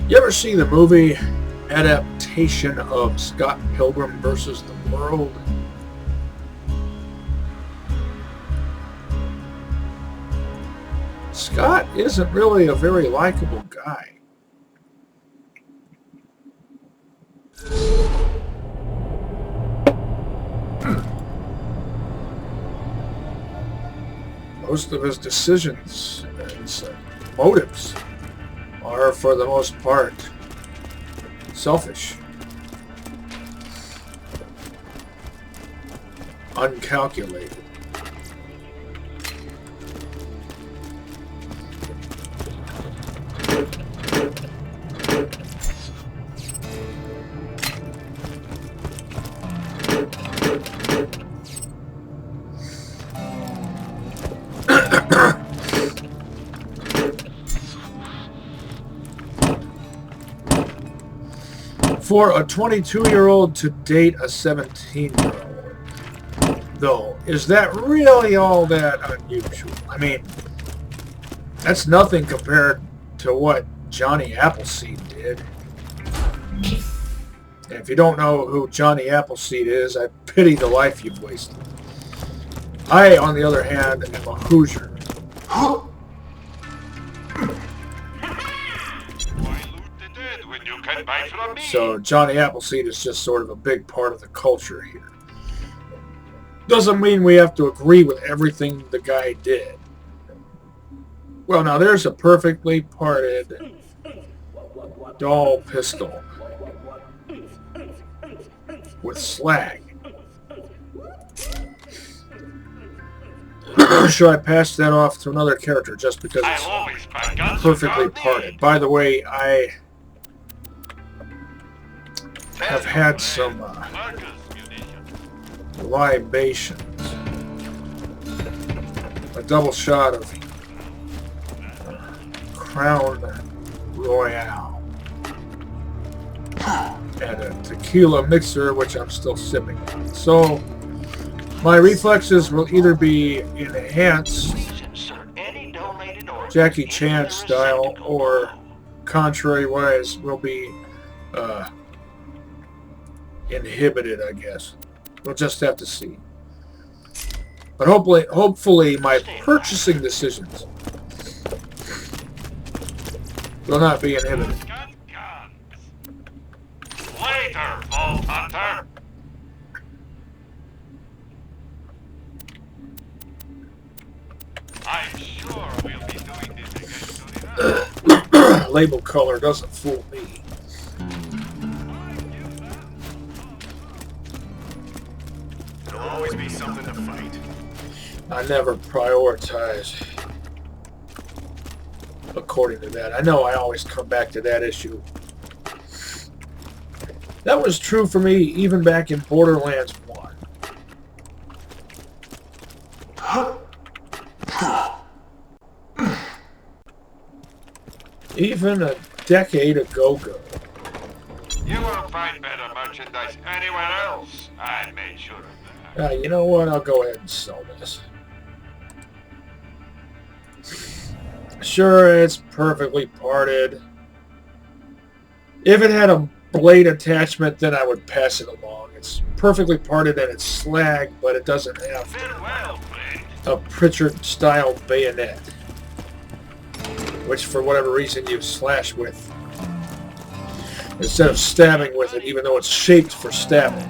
You ever see the movie adaptation of Scott Pilgrim versus the World? Scott isn't really a very likable guy. Most of his decisions and his motives are, for the most part, selfish, uncalculated. For a 22-year-old to date a 17-year-old, though, is that really all that unusual? I mean, that's nothing compared to what Johnny Appleseed did. And if you don't know who Johnny Appleseed is, I pity the life you've wasted. I, on the other hand, am a Hoosier. So Johnny Appleseed is just sort of a big part of the culture here. Doesn't mean we have to agree with everything the guy did. Well, now there's a perfectly parted dull pistol with slag. Should I pass that off to another character just because it's perfectly parted? By the way, I have had some libations. A double shot of Crown Royale and a tequila mixer, which I'm still sipping on. So my reflexes will either be enhanced Jackie Chan style, or contrary-wise will be inhibited, I guess. We'll just have to see. But hopefully my purchasing decisions will not be inhibited. Later, Vault Hunter. I'm sure we'll be doing this again soon. Label color doesn't fool me. There'll always be something to fight. I never prioritize according to that. I know I always come back to that issue. That was true for me even back in Borderlands 1. Even a decade ago. You won't find better merchandise anywhere else. I made sure of that. You know what? I'll go ahead and sell this. Sure, it's perfectly parted. If it had a blade attachment, then I would pass it along. It's perfectly parted and it's slag, but it doesn't have a Pritchard-style bayonet, which for whatever reason you slash with instead of stabbing with it, even though it's shaped for stabbing.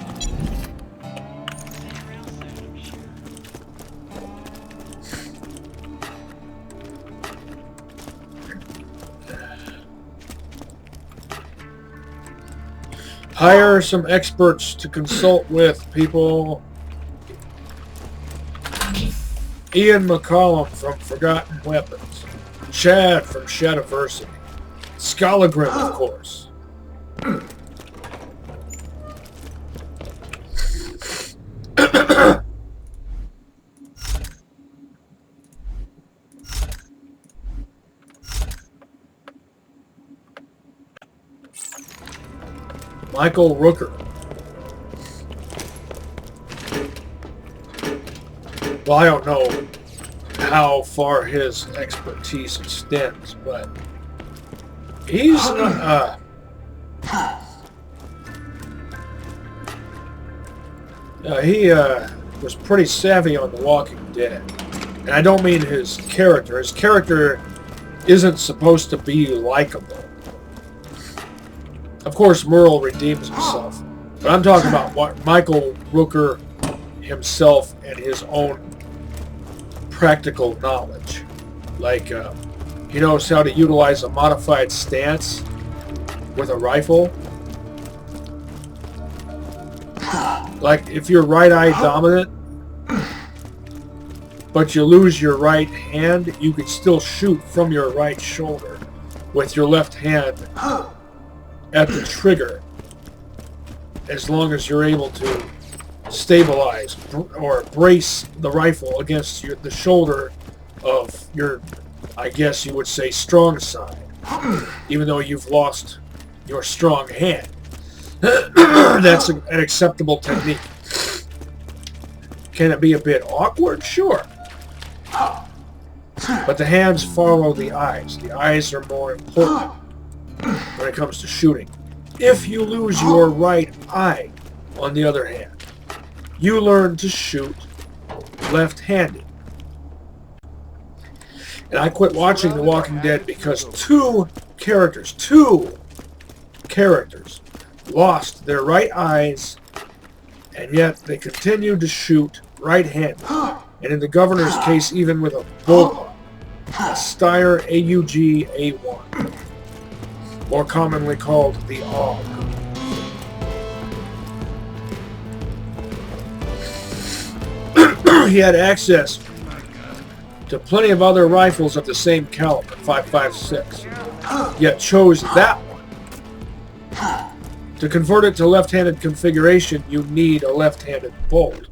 Hire some experts to consult with, people. Ian McCollum from Forgotten Weapons. Chad from Shadowversity. Skolagrim, of course. Michael Rooker. Well, I don't know how far his expertise extends, but He's not, he was pretty savvy on The Walking Dead. And I don't mean his character. His character isn't supposed to be likable. Of course, Merle redeems himself. But I'm talking about what Michael Rooker himself and his own practical knowledge. Like, he knows how to utilize a modified stance with a rifle. Like, if you're right-eye dominant, but you lose your right hand, you can still shoot from your right shoulder with your left hand at the trigger, as long as you're able to stabilize or brace the rifle against the shoulder of your, I guess you would say, strong side, even though you've lost your strong hand. That's an acceptable technique. Can it be a bit awkward? Sure. But the hands follow the eyes. The eyes are more important when it comes to shooting. If you lose your right eye, on the other hand, you learn to shoot left-handed. And I quit watching The Walking Dead because two characters lost their right eyes, and yet they continued to shoot right-handed. And in the governor's case, even with a bullpup, a Steyr AUG-A1, more commonly called the AUG. He had access to plenty of other rifles of the same caliber, 5.56, yet chose that one. To convert it to left-handed configuration, you need a left-handed bolt.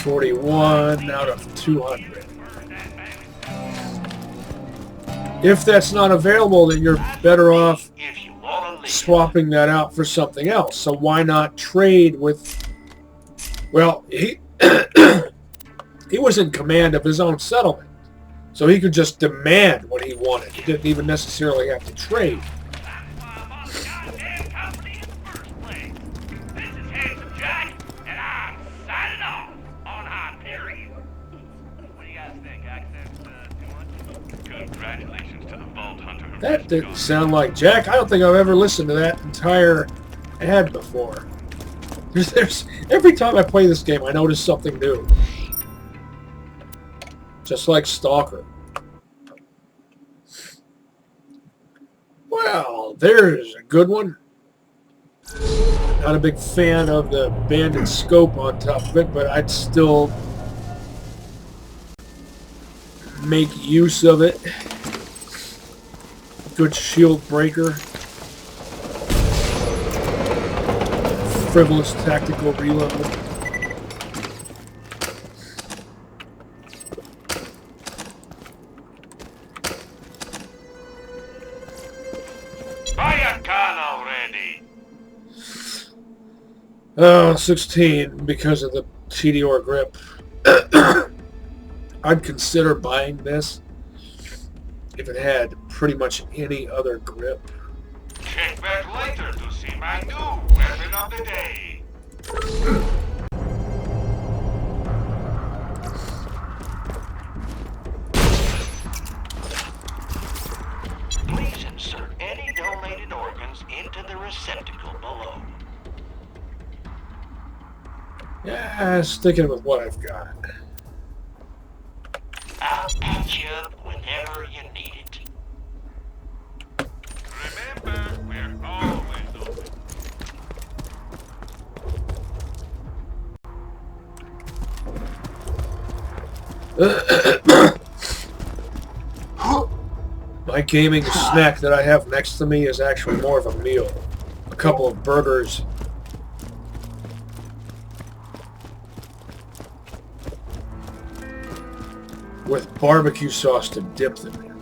41 out of 200. If that's not available, then you're better off swapping that out for something else. So why not trade with... Well, he was in command of his own settlement, so he could just demand what he wanted. He didn't even necessarily have to trade. That didn't sound like Jack. I don't think I've ever listened to that entire ad before. Every time I play this game, I notice something new. Just like Stalker. Well, there's a good one. Not a big fan of the banded scope on top of it, but I'd still make use of it. Good shield breaker. Frivolous tactical reload. Buy a gun already. 16 because of the TDR grip. I'd consider buying this if it had pretty much any other grip. Check back later to see my new weapon of the day. Please insert any donated organs into the receptacle below. Yeah, sticking with what I've got. I'll patch you up whenever you need it. Remember, we're always open. My gaming snack that I have next to me is actually more of a meal. A couple of burgers. With barbecue sauce to dip them in.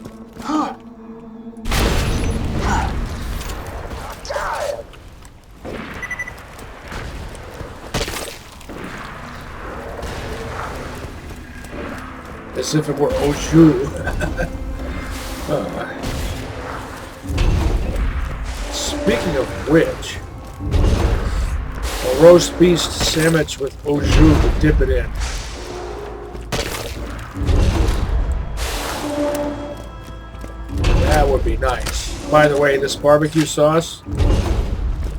As if it were au jus. Speaking of which, a roast beef sandwich with au jus to dip it in. That would be nice. By the way, this barbecue sauce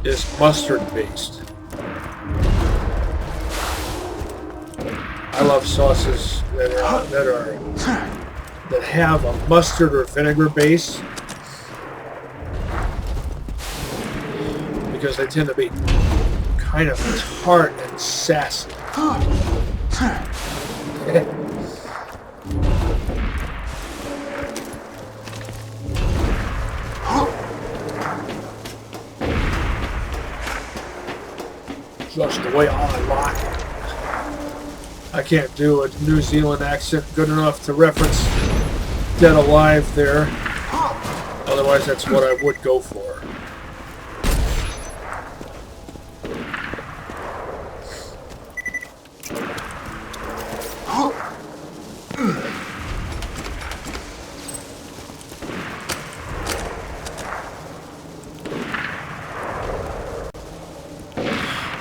is mustard based. I love sauces that have a mustard or vinegar base because they tend to be kind of tart and sassy. Just the way I like it. I can't do a New Zealand accent good enough to reference Dead Alive there. Otherwise, that's what I would go for.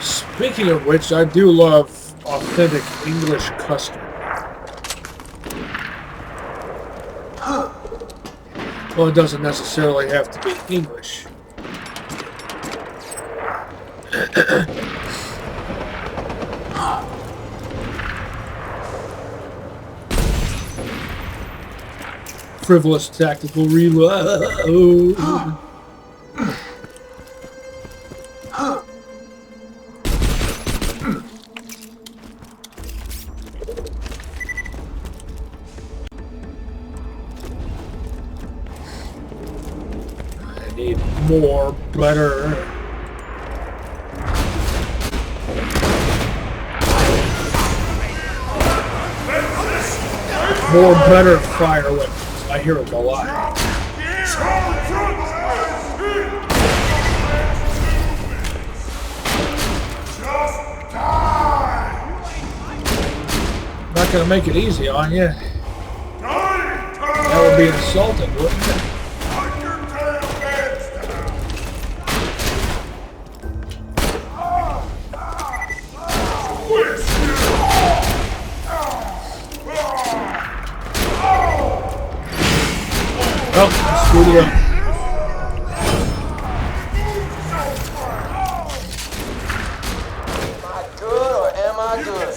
Speaking of which, I do love authentic English custard. Well, it doesn't necessarily have to be English. Frivolous tactical reload. More better. More better fire weapons. I hear it a lot. Not gonna make it easy on you. That would be insulting, wouldn't it? Oh, screwed it up. Am I good or am I good?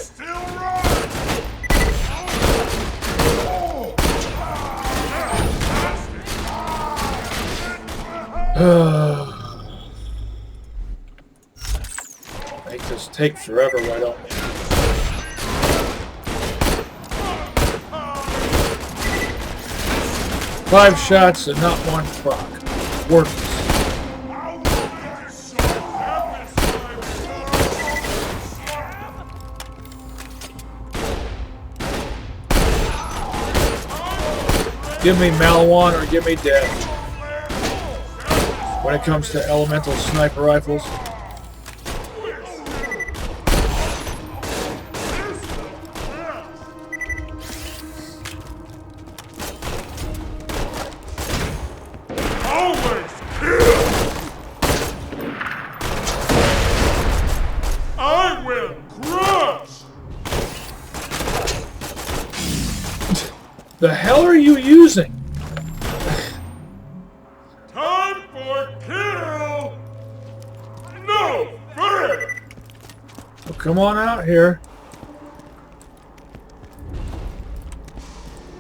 Make this take forever, why don't we? Five shots and not one proc. Worthless. Give me Malawan or give me death. When it comes to elemental sniper rifles. The hell are you using? Time for kill! No! Fire! Well, come on out here.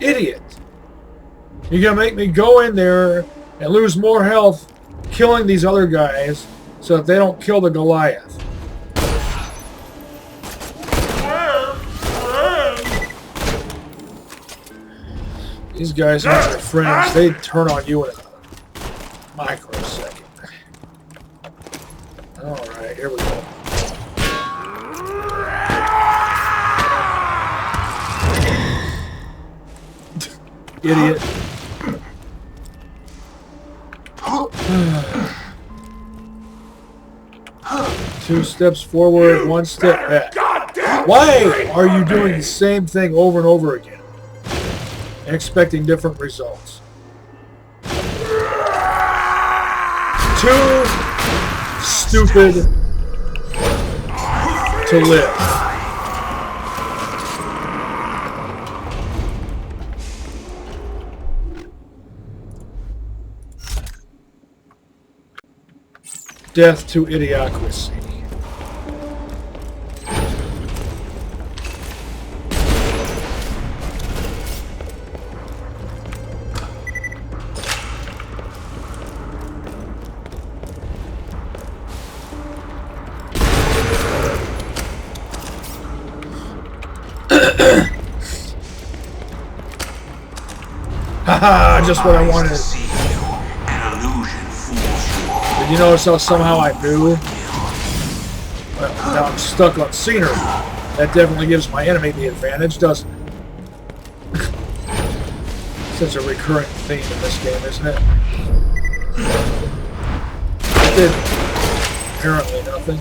Idiot! You're gonna make me go in there and lose more health killing these other guys so that they don't kill the Goliath. These guys aren't your friends. They turn on you in a microsecond. Alright, here we go. Idiot. Two steps forward, one step back. Why are you doing the same thing over and over again? and expecting different results. Too stupid to live. Death to idiocracy. Haha, just what I wanted. Did you notice how somehow I knew? Well, now I'm stuck on scenery. That definitely gives my enemy the advantage, doesn't it? Such a recurring theme in this game, isn't it? Did apparently nothing.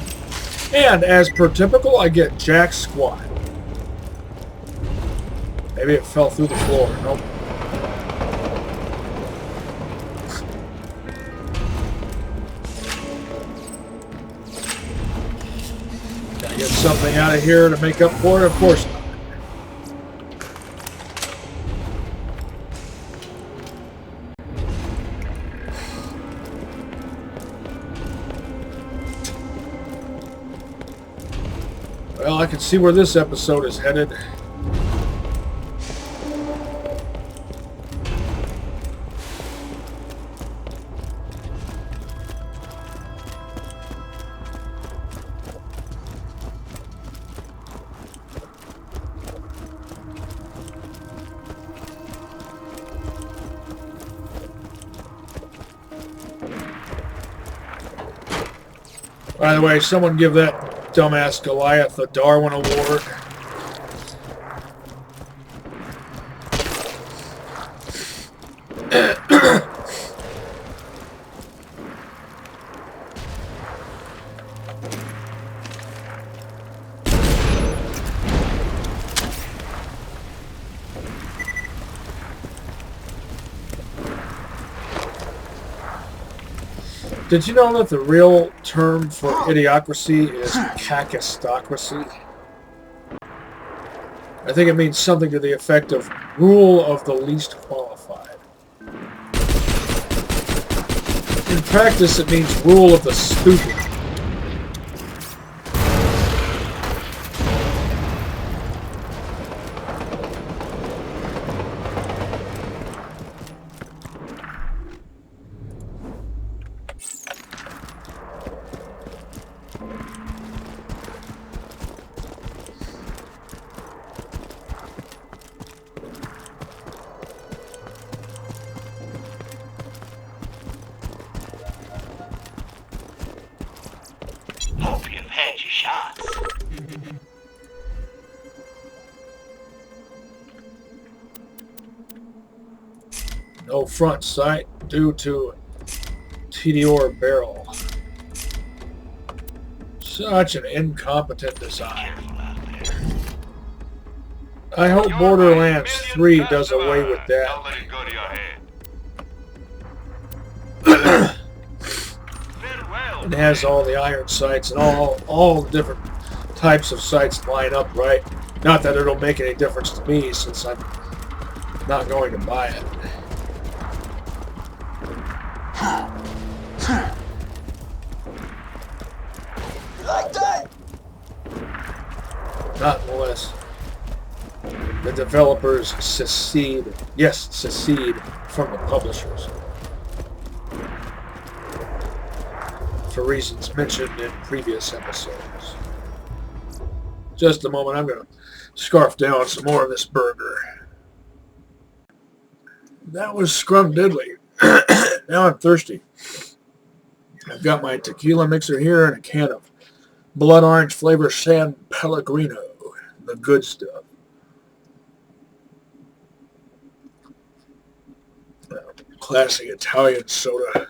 And as per typical, I get jack squat. Maybe it fell through the floor. Nope. Can I get something out of here to make up for it? Of course not. Well, I can see where this episode is headed. By the way, someone give that dumbass Goliath a Darwin Award. Did you know that the real term for idiocracy is kakistocracy? I think it means something to the effect of rule of the least qualified. In practice, it means rule of the stupid. No front sight due to TDR barrel. Such an incompetent design. I hope Borderlands 3 does away with that. It has all the iron sights and all the different types of sights line up right. Not that it'll make any difference to me since I'm not going to buy it. Like that? Not unless the developers secede from the publishers. For reasons mentioned in previous episodes. Just a moment, I'm going to scarf down some more of this burger. That was scrumdiddly. Now I'm thirsty. I've got my tequila mixer here and a can of blood orange flavor San Pellegrino. The good stuff. Classic Italian soda.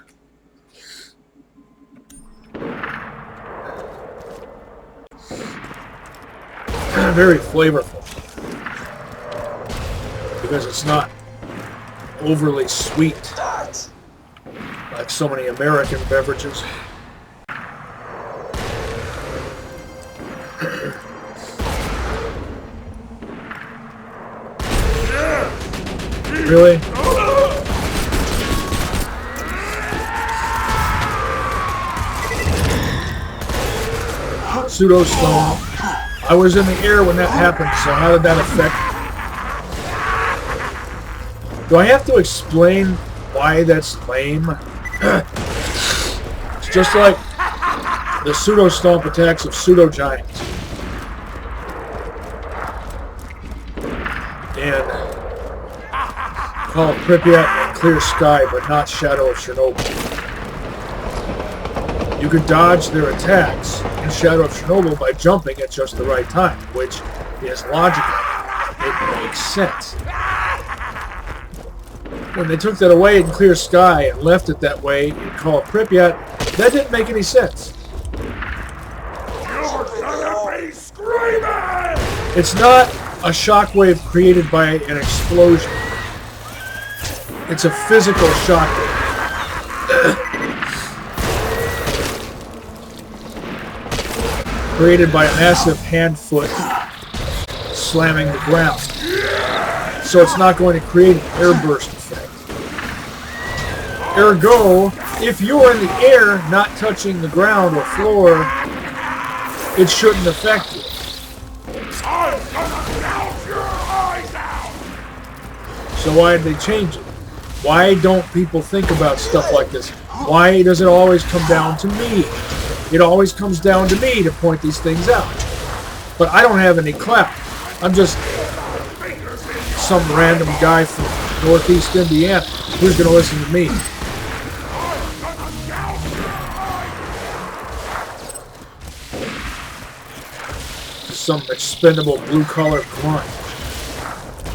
Very flavorful. Because it's not overly sweet, like so many American beverages. Really? Pseudo stone. I was in the air when that happened, so how did that affect me? Do I have to explain why that's lame? It's just like the pseudo stomp attacks of pseudo giants. And call Pripyat and Clear Sky, but not Shadow of Chernobyl. You could dodge their attacks in Shadow of Chernobyl by jumping at just the right time, which is logical. It makes sense. When they took that away in Clear Sky and left it that way in Call of Pripyat, that didn't make any sense. You're gonna be screaming! It's not a shockwave created by an explosion. It's a physical shockwave. Created by a massive hand-foot slamming the ground. So it's not going to create an airburst effect. Ergo, if you're in the air, not touching the ground or floor, it shouldn't affect you. I'm gonna gouge your eyes out! So why did they change it? Why don't people think about stuff like this? Why does it always come down to me? It always comes down to me to point these things out. But I don't have any clout. I'm just some random guy from Northeast Indiana. Who's going to listen to me? Some expendable blue-collar grunt.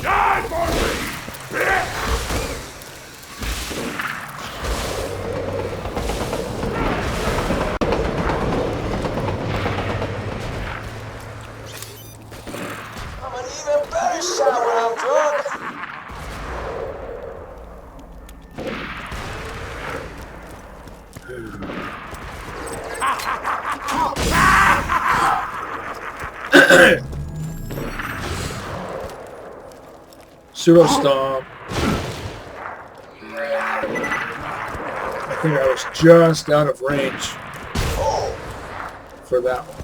Die for me, bitch! I'm an even better shot when I'm drunk. Pseudo stomp. I think I was just out of range for that one.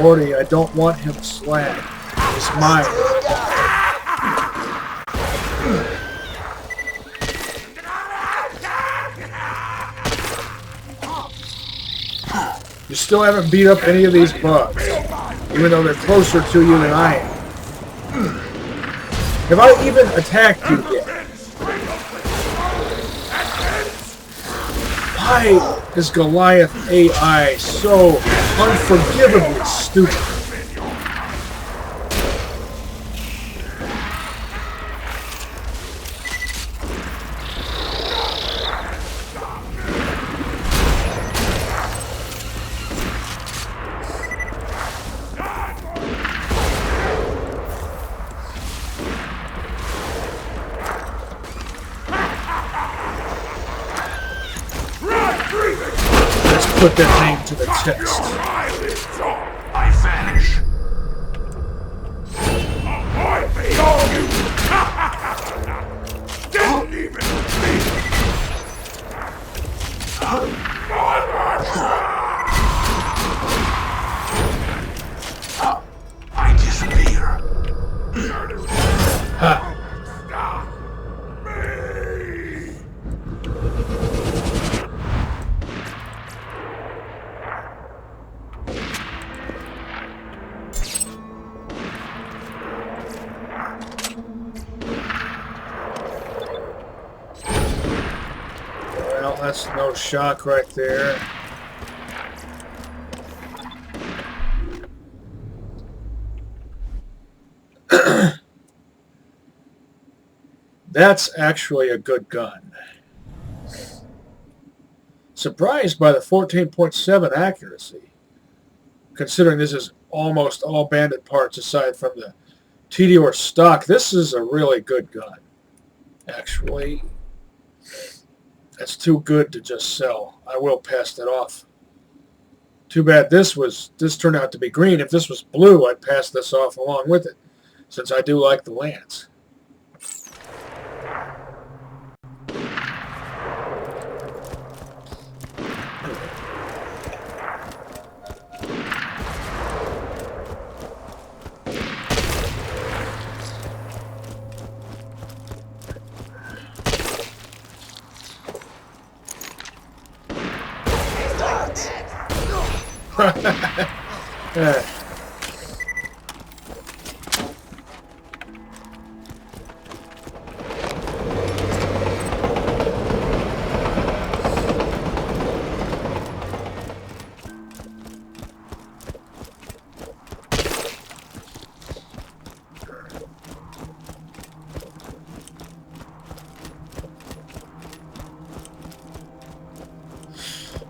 Morty, I don't want him slag. He's mine. You still haven't beat up any of these bugs, even though they're closer to you than I am. Have I even attacked you yet? Why is Goliath AI so unforgivably stupid? Put that name to the test. I vanish. Avoid me, all you! Didn't even speak! I disappear. Ha! Stop me! Well, that's no shock right there. That's actually a good gun. Surprised by the 14.7 accuracy, considering this is almost all banded parts aside from the TDR stock. This is a really good gun, actually. That's too good to just sell. I will pass that off. Too bad this turned out to be green. If this was blue, I'd pass this off along with it, since I do like the Lance. Yeah.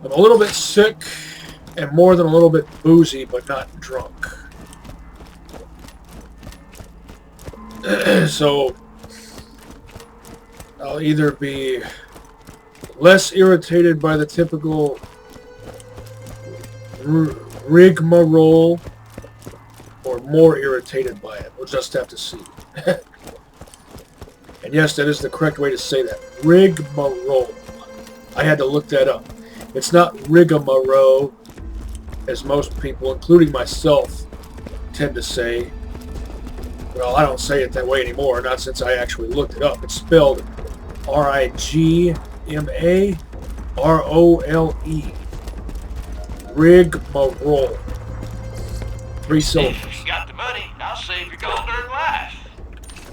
I'm a little bit sick and more than a little bit boozy, but not drunk. So I'll either be less irritated by the typical rigmarole or more irritated by it. We'll just have to see. And yes, that is the correct way to say that. Rigmarole. I had to look that up. It's not rigmarole, as most people, including myself, tend to say. Well, I don't say it that way anymore, not since I actually looked it up. It's spelled R-I-G-M-A-R-O-L-E. Rigmarole. 3 syllables. If you got the money, I'll save your gold-earned life.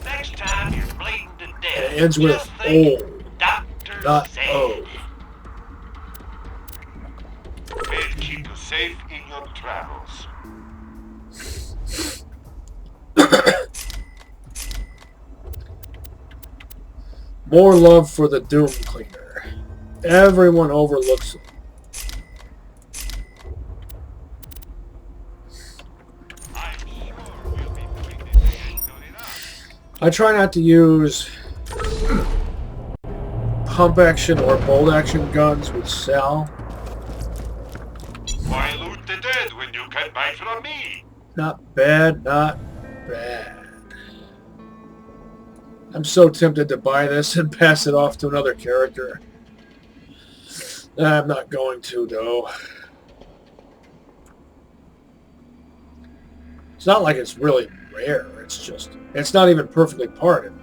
Next time you're bleeding to death, It ends with just think, O, Doctor not said. O. May it keep you safe in your travels. More love for the Doom Cleaner. Everyone overlooks it. I'm sure we'll be putting this in soon enough. I try not to use pump action or bolt action guns with Sal. Why loot the dead when you can buy from me? Not bad, not bad. I'm so tempted to buy this and pass it off to another character. I'm not going to, though. It's not like it's really rare. It's not even perfectly parted.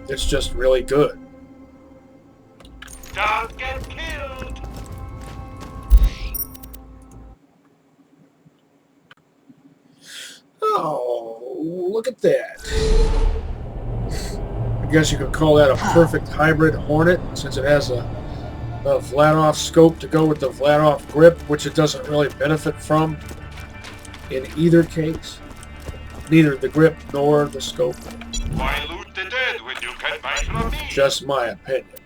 It's just really good. Don't get killed! Oh, look at that. I guess you could call that a perfect hybrid Hornet, since it has a Vladoff scope to go with the Vladoff grip, which it doesn't really benefit from in either case. Neither the grip nor the scope. Why loot the dead when you can buy from me? Just my opinion.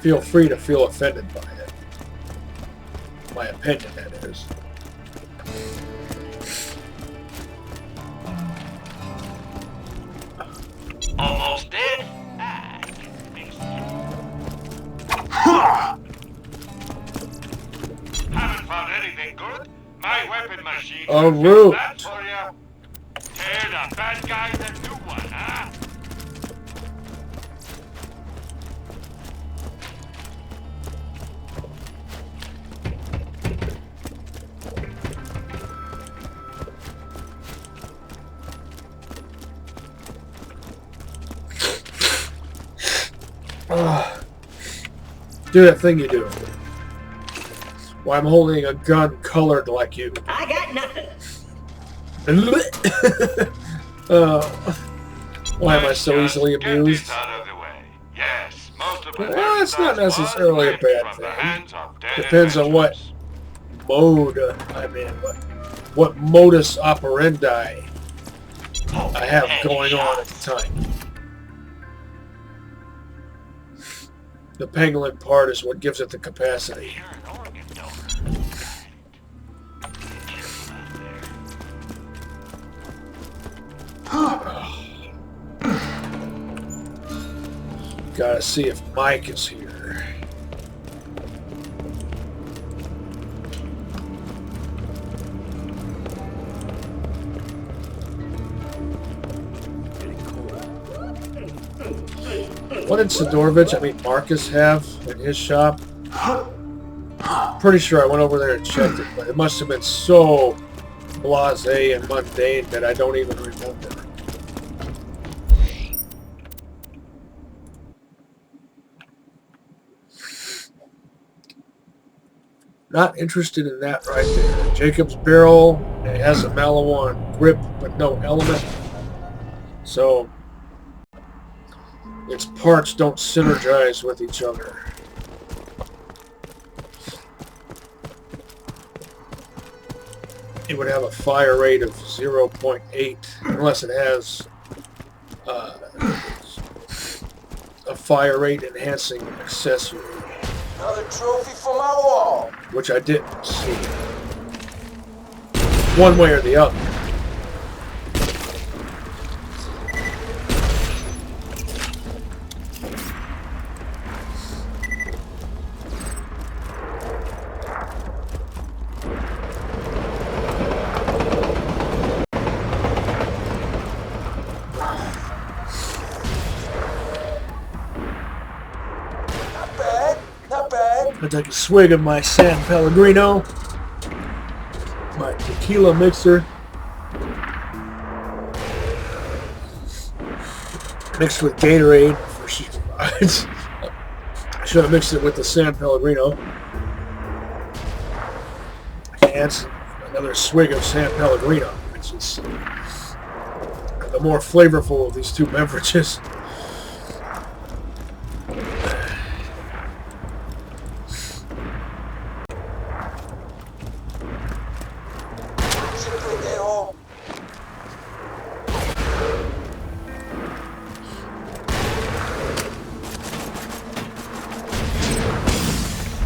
Feel free to feel offended by it. My opinion, that is. Almost dead? Ah, makes Haven't found anything good? My weapon machine A can fix root. that for you. Tear the bad guys a new one, huh? Do that thing you do. Why I'm holding a gun colored like you. I got nothing. Why am I so Let's easily just get amused? this out of the way. Yes, most of Well, it's not merchandise necessarily a was bad from the thing. hands of dead Depends on what adventurers. mode I'm in, what modus operandi I have going on at the time. The pangolin part is what gives it the capacity. Gotta see if Mike is here. What did Marcus have in his shop? Pretty sure I went over there and checked it, but it must have been so blasé and mundane that I don't even remember. Not interested in that right there. Jacob's barrel, it has a Malawan grip but no element. So its parts don't synergize with each other. It would have a fire rate of 0.8 unless it has a fire rate enhancing accessory. Another trophy for my wall. Which I didn't see. One way or the other. I take a swig of my San Pellegrino, my tequila mixer, mixed with Gatorade for she provides. I should have mixed it with the San Pellegrino. And another swig of San Pellegrino, which is the more flavorful of these two beverages.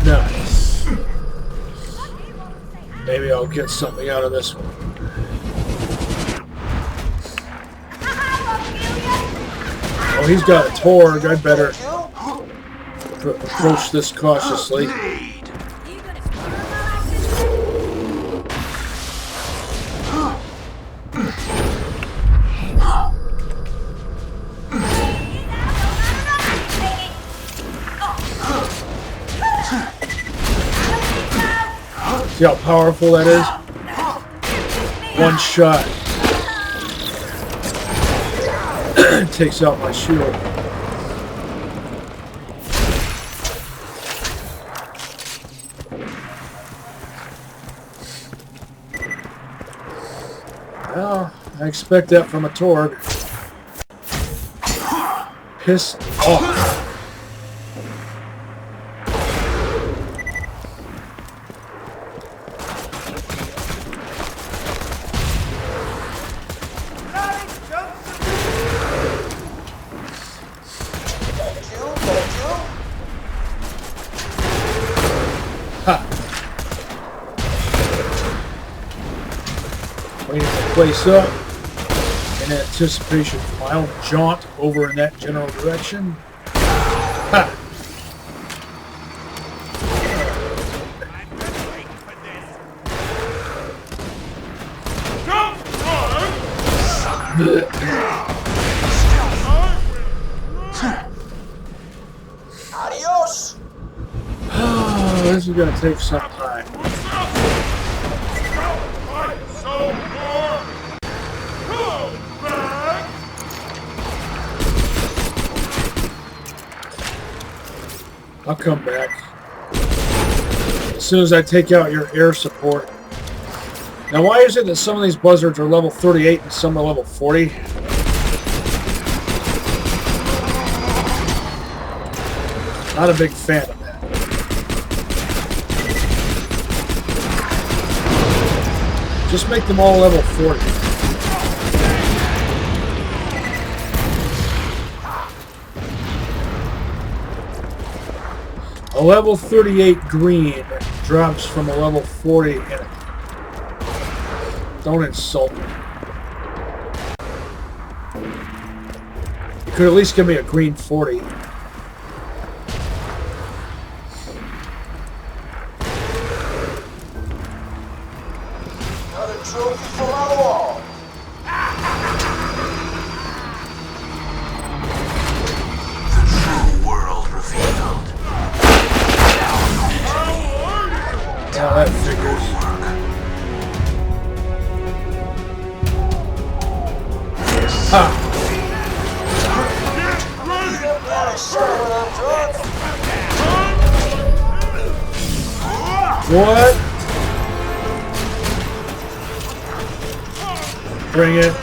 Nice. Maybe I'll get something out of this one. Oh, he's got a Torg. I'd better approach this cautiously. See how powerful that is? One shot. Takes out my shield. Well, I expect that from a Torg. Piss off. Place up in anticipation for my own jaunt over in that general direction. Ha! Adios. This is going to take some time. I'll come back. As soon as I take out your air support. Now, why is it that some of these buzzards are level 38 and some are level 40? Not a big fan of that. Just make them all level 40. A level 38 green drops from a level 40 enemy. Don't insult me. You could at least give me a green 40. Another trophy for my wall. The true world revealed. Now that figures. Ha! Even better shot when I'm drunk. What? Bring it.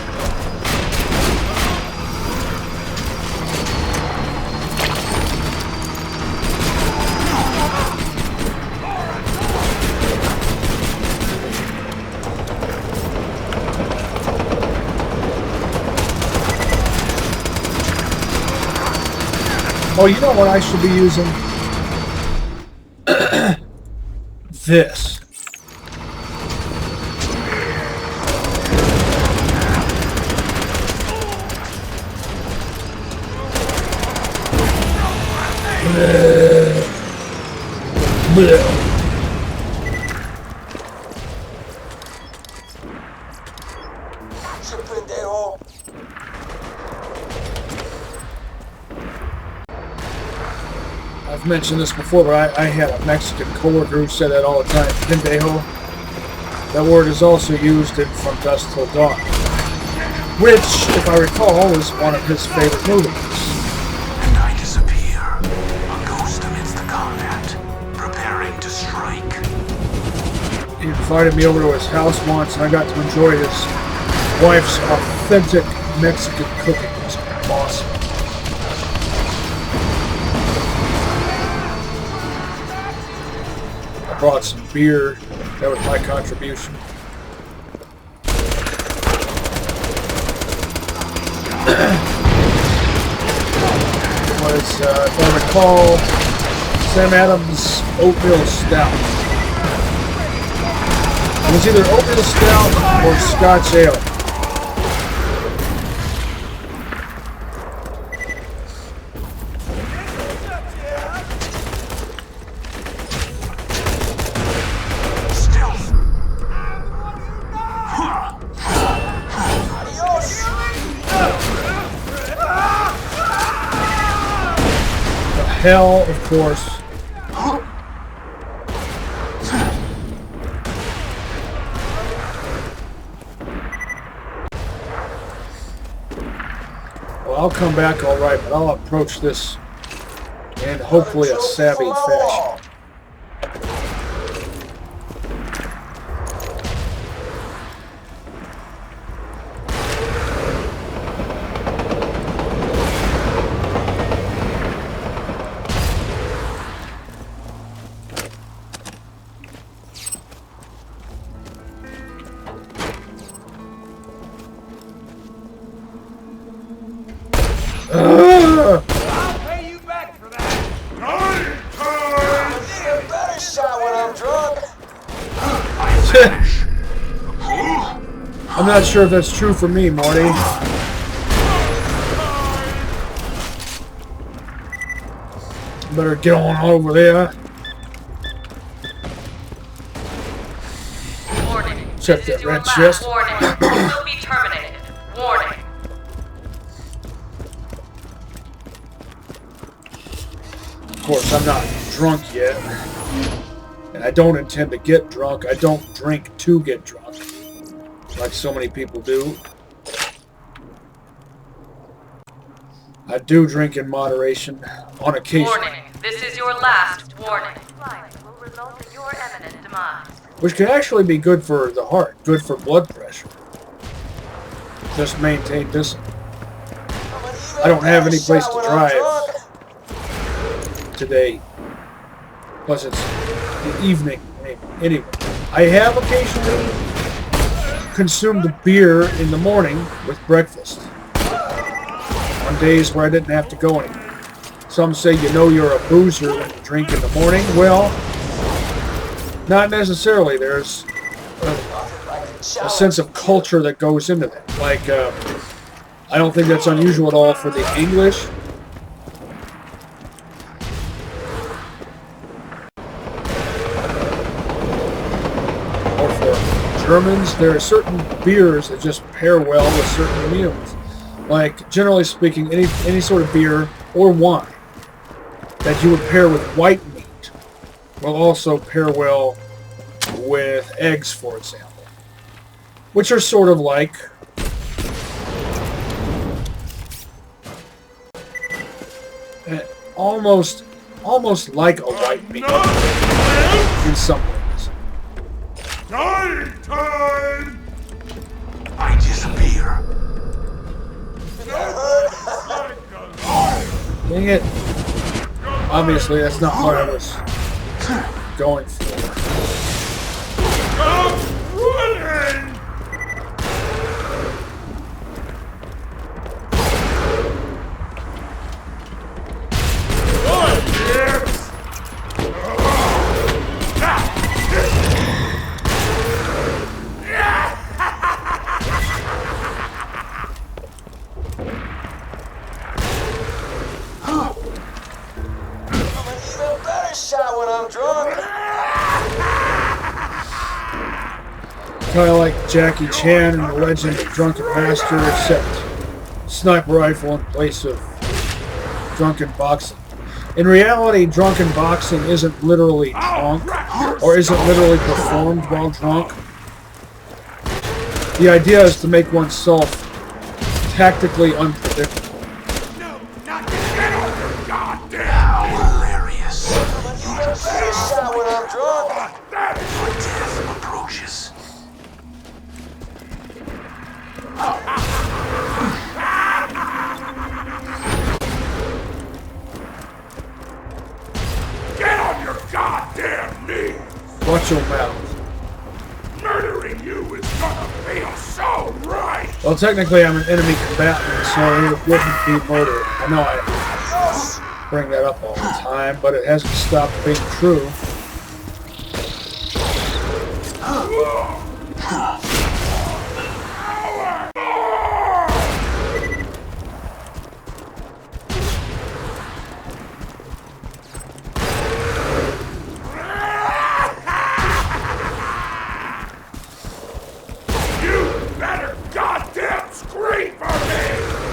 Oh, you know what I should be using? This. Pendejo. I've mentioned this before, but I had a Mexican coworker who said that all the time. Pendejo. That word is also used in From Dusk Till Dawn, which, if I recall, is one of his favorite movies. And I disappear, a ghost amidst the combat, preparing to strike. He invited me over to his house once, and I got to enjoy his wife's authentic Mexican cooking. It was awesome. I brought some beer. That was my contribution. Was, if I recall, Sam Adams' oatmeal stout. It was either oatmeal stout or Scotch ale. Hell, of course. Well, I'll come back all right, but I'll approach this in hopefully a savvy fashion. I'll pay you back for that. Even better shot when I'm drunk. I'm not sure if that's true for me, Morty. Better get on over there. Warning. Check This that is your red last chest. warning. You will be terminated. Warning. Of course, I'm not drunk yet. And I don't intend to get drunk. I don't drink to get drunk, like so many people do. I do drink in moderation, on occasion. Warning. This is your last warning. Flight will result in your imminent demise. Which can actually be good for the heart, good for blood pressure. Just maintain discipline. I don't have any place to drive today. Plus it's the evening. Anyway, I have occasionally consumed a beer in the morning with breakfast. On days where I didn't have to go anywhere. Some say you know you're a boozer when you drink in the morning. Well, not necessarily. There's a sense of culture that goes into that. Like, I don't think that's unusual at all for the English. Or for Germans. There are certain beers that just pair well with certain meals. Like, generally speaking, any sort of beer or wine that you would pair with white meat will also pair well with eggs, for example, which are sort of like almost like a white meat in some ways. Time! I disappear. Dang it. Obviously, that's not what I was going for. Stop running! Kind of like Jackie Chan and the Legend of Drunken Master, except sniper rifle in place of drunken boxing. In reality, drunken boxing isn't literally drunk, or isn't literally performed while drunk. The idea is to make oneself tactically unpredictable. No, not get off your goddamn! How hilarious. Better shot when I'm drunk. Your death approaches. Get on your goddamn knees! Watch your mouth. Murdering you is gonna feel so right! Well, technically I'm an enemy combatant, so it wouldn't be murder. I know I bring that up all the time, but it hasn't stopped being true.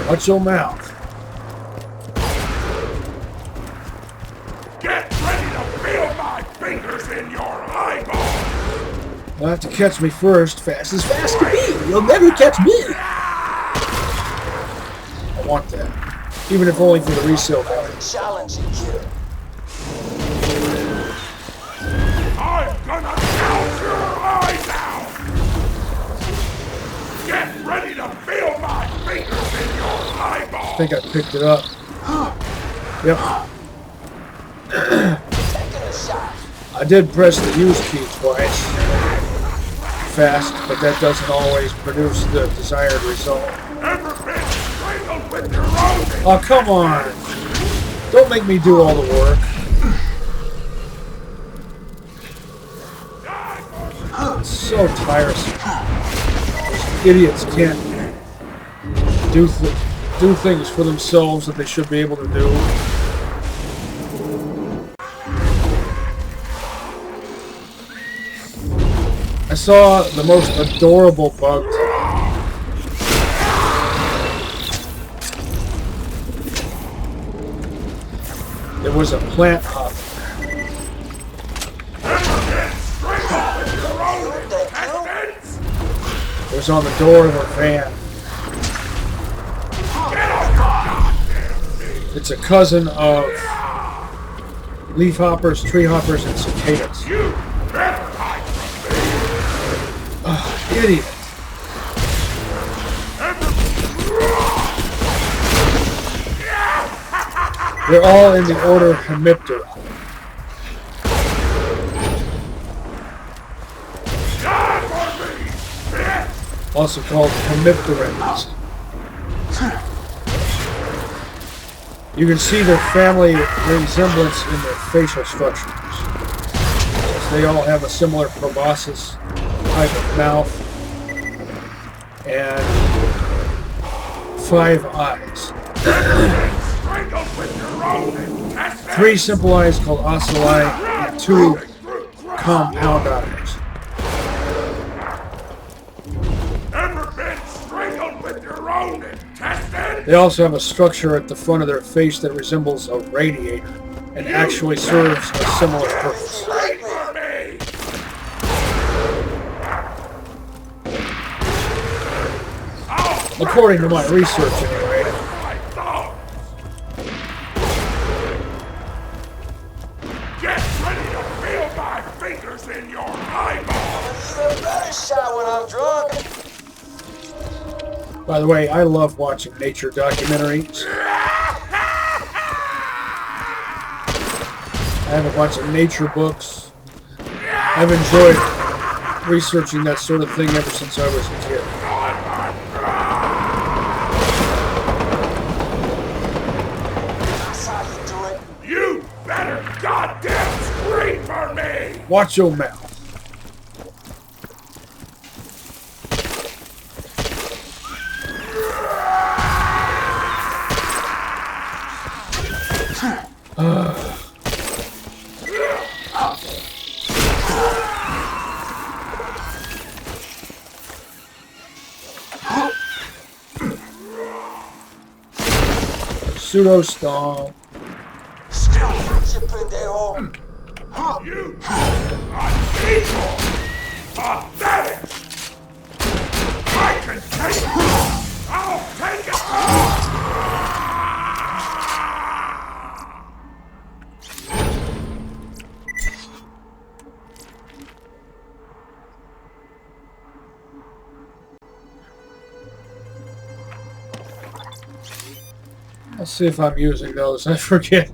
Watch your mouth. Get ready to feel my fingers in your eyeballs! You'll have to catch me first. Fast as fast can be. You'll never catch me. I want that. Even if only for the resale value. Challenging you. I'm gonna gouge your eyes out! Get ready to feel my fingers in your eyeballs! I think I picked it up. Yep. I did press the use key twice. Fast, but that doesn't always produce the desired result. Ever been strangled with your own? Oh, come on. Don't make me do all the work. It's so tiresome. These idiots can't do things for themselves that they should be able to do. I saw the most adorable bug today. It was a plant hopper. It was on the door of a van. It's a cousin of leaf hoppers, tree hoppers, and cicadas. Idiot. They're all in the order Hyperion. Also called Hyperions. You can see their family resemblance in their facial structures. They all have a similar proboscis type of mouth and 5 eyes. 3 simple eyes called ocelli and 2 compound eyes. Ever been strangled with your own intestines? They also have a structure at the front of their face that resembles a radiator and actually serves a similar purpose. According to my research, anyway. Get ready to feel my fingers in your eyeballs. Even better shot when I'm drunk. By the way, I love watching nature documentaries. I have a bunch of nature books. I've enjoyed researching that sort of thing ever since I was a kid. That's how you do it. You better goddamn scream for me! Watch your mouth. Pseudo stomp. Still you pendejo. You unbeatable! Pathetic! I can take it! I'll take it! I'll see if I'm using those. I forget.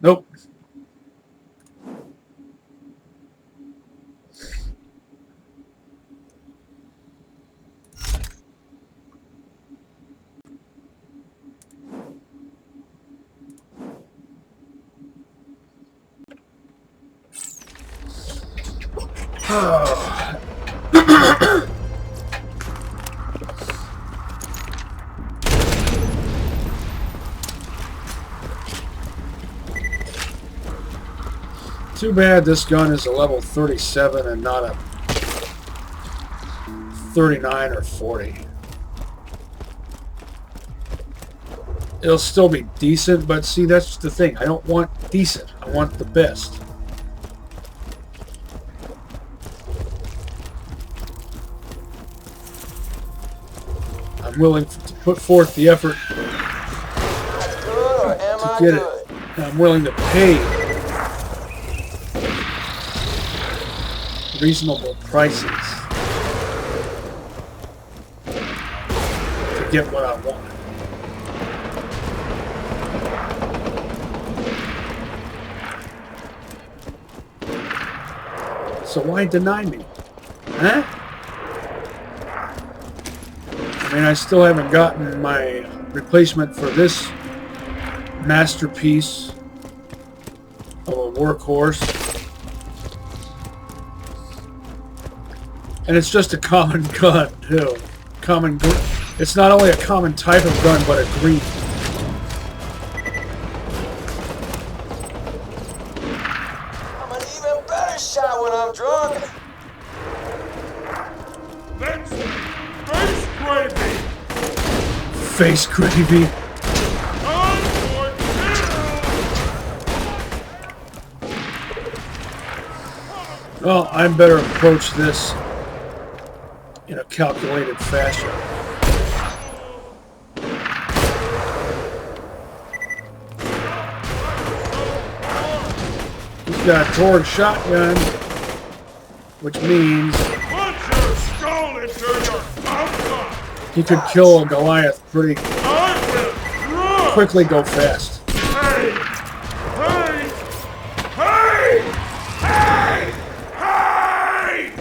Nope. Too bad this gun is a level 37 and not a 39 or 40. It'll still be decent, but see, that's the thing. I don't want decent. I want the best. I'm willing to put forth the effort Good or am to I get good? it. And I'm willing to pay reasonable prices to get what I want. So why deny me? Huh? I mean, I still haven't gotten my replacement for this masterpiece of a workhorse. And it's just a common gun, too. It's not only a common type of gun, but a green. I'm an even better shot when I'm drunk. That's face gravy! Face gravy. Time for kill! Well, I better approach this in a calculated fashion. He's got a Torg shotgun, which means Punch your skull into your mouth! he could kill a Goliath pretty I will run! quickly, go fast. Hey! Hey! Hey! Hey! Hey!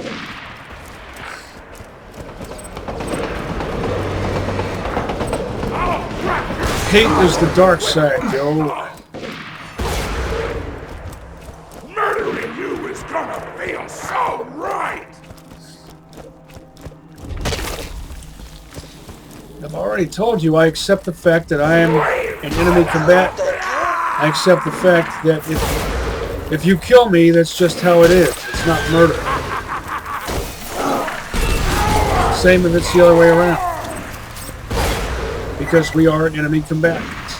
Hate is the dark side, yo. Murdering you is gonna feel so right! I've already told you I accept the fact that I am an enemy combatant. I accept the fact that if you kill me, that's just how it is. It's not murder. Same if it's the other way around. Because we are enemy combatants.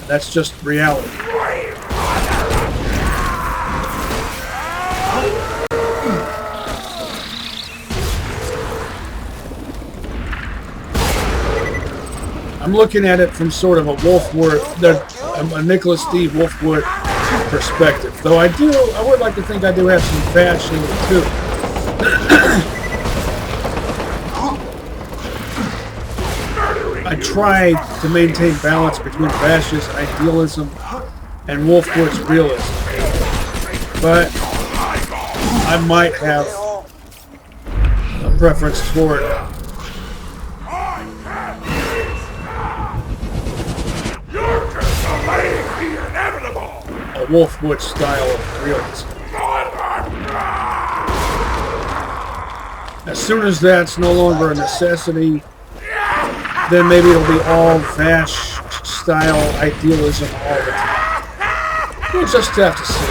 That's just reality. I'm looking at it from sort of a Wolfwood, a Nicholas D. Wolfwood perspective. Though I would like to think I do have some fashion too. I try to maintain balance between Vash's idealism and Wolfwood's realism. But I might have a preference toward a Wolfwood style of realism. As soon as that's no longer a necessity, then maybe it'll be all Vash style idealism all the time. We'll just have to see.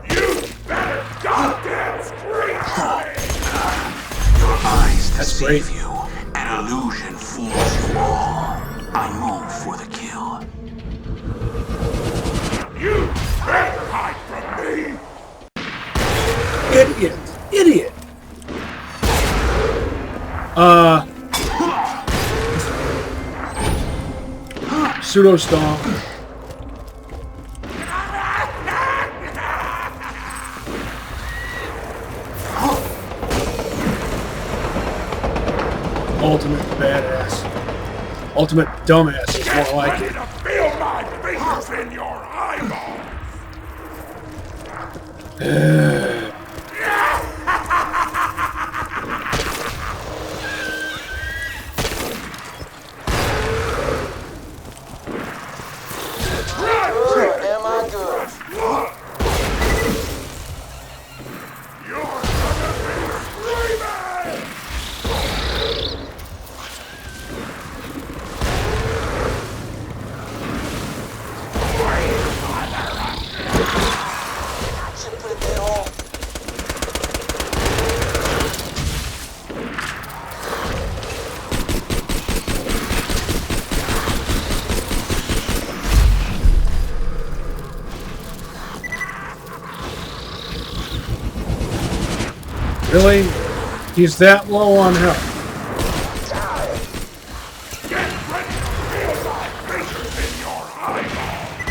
You better goddamn scream! Your eyes That's great. deceive you. An illusion fools you all. I move for the kill. You better hide from me! Idiot! Idiot! Pseudo stomp. Ultimate badass. Ultimate dumbass is more like Ready it. to feel my fingers in your eyeballs! Good, am I good? You're gonna be screaming! Should put that on. Really? He's that low on health. Get ready to feel my fingers in your eyeballs!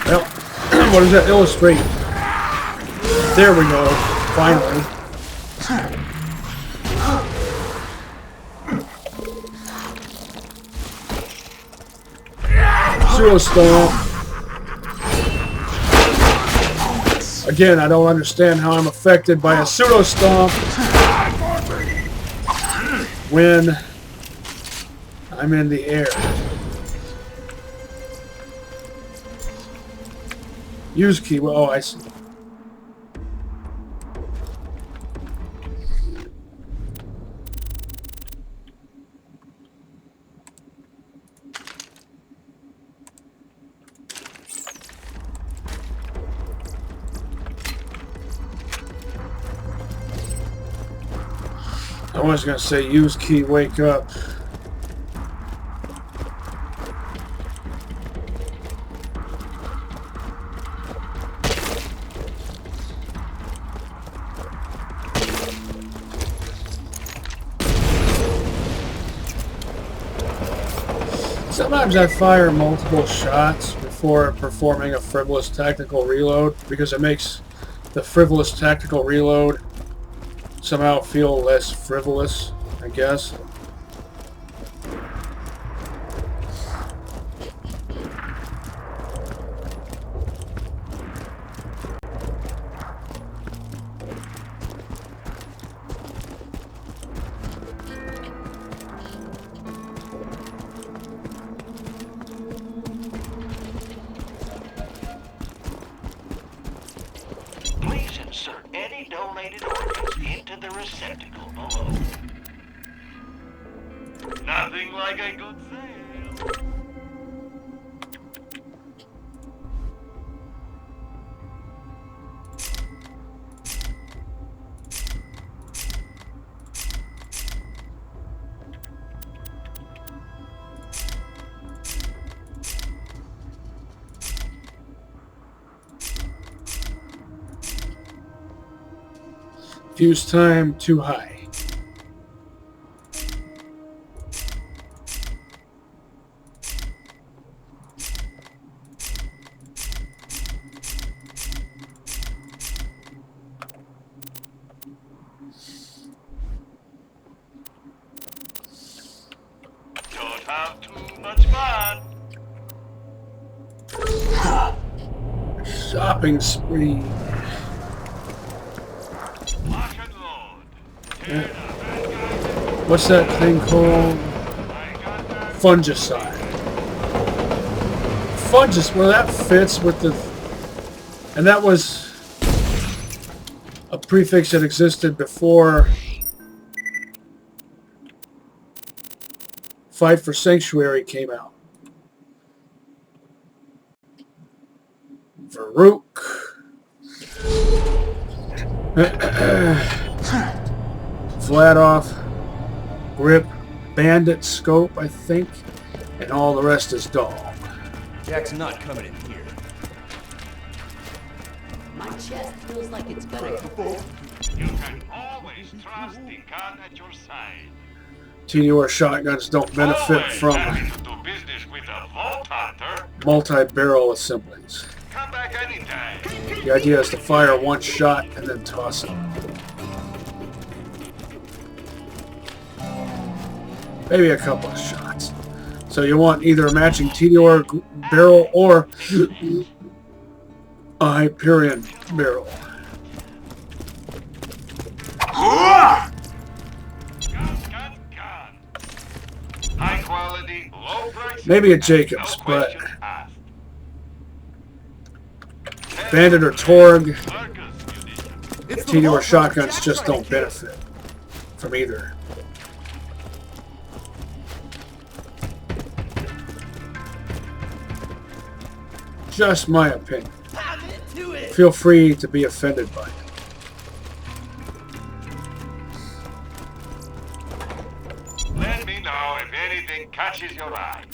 Well, what does that illustrate? There we go. Finally. Pseudo stomp. Again, I don't understand how I'm affected by a pseudo stomp when I'm in the air. Use key. Oh, I see. I was going to say use key, wake up. Sometimes I fire multiple shots before performing a frivolous tactical reload because it makes the frivolous tactical reload somehow feel less frivolous, I guess. insert any donated organs into the receptacle below. Nothing like a good sale. Fuse time too high. Don't have too much fun. Shopping spree. Lock and load. What's that thing called? I got that. Fungicide. Well, that fits with the... And that was a prefix that existed before Fight for Sanctuary came out. Varuk. Vladoff. Grip. Bandit Scope, I think. And all the rest is dog. Jack's not coming in here. My chest feels like it's gonna... You can always trust the gun at your side. TDR shotguns don't benefit Always from happy to do business with a vault hunter. multi-barrel assemblies. Come back anytime. The idea is to fire one shot and then toss it. Maybe a couple of shots. So you want either a matching TDR barrel or a Hyperion barrel. Gun. High quality, low price. Maybe a Jacobs, No but questions asked. Bandit or Torg, Circus munition. TDR shotguns just don't benefit from either. Just my opinion. Feel free to be offended by it. Let me know if anything catches your eye.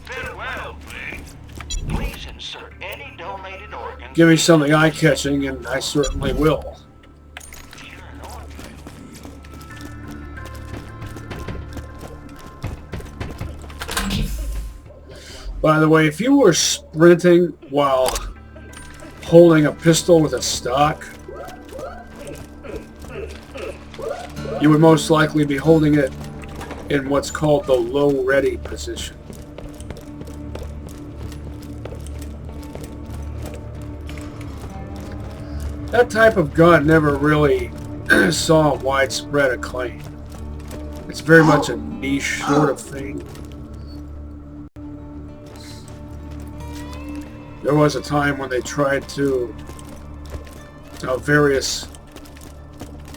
Farewell, friend. Please insert any donated organs. Give me something eye-catching, and I certainly will. You're an organ. By the way, if you were sprinting while holding a pistol with a stock, you would most likely be holding it in what's called the low ready position. That type of gun never really saw widespread acclaim. It's very much a niche sort of thing. There was a time when they tried to various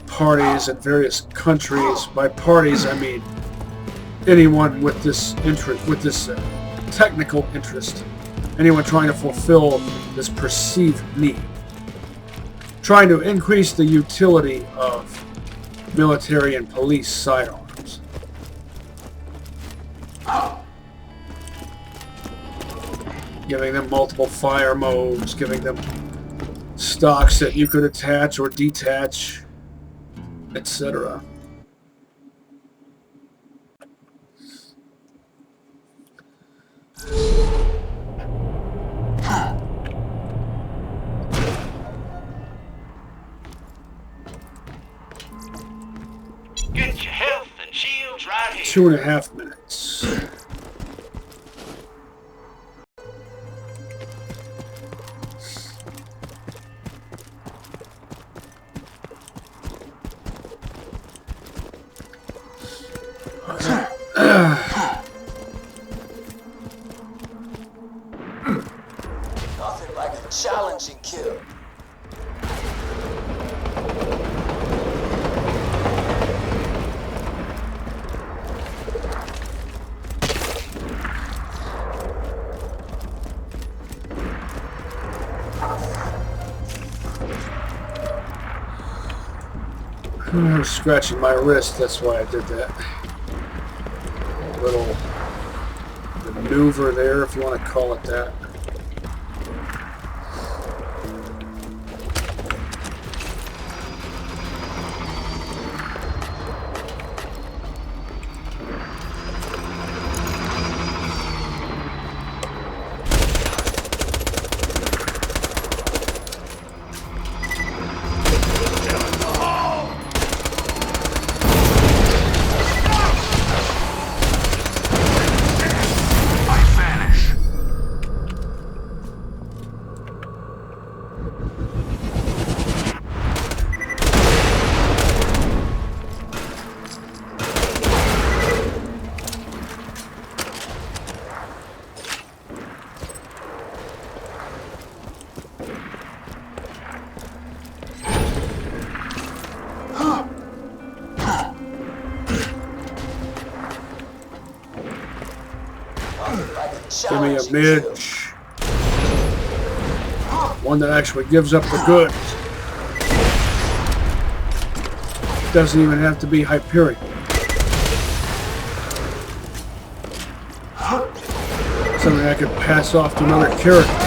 parties in various countries. By parties, I mean anyone with this interest, with this technical interest, anyone trying to fulfill this perceived need, trying to increase the utility of military and police sidearms. Giving them multiple fire modes, giving them stocks that you could attach or detach, etc. Get your health and shields right here. 2.5 minutes. Nothing like a challenging kill. I'm scratching my wrist, that's why I did that. A little maneuver there, if you want to call it that. Give me a midge. One that actually gives up the goods. Doesn't even have to be Hyperion. Something I could pass off to another character.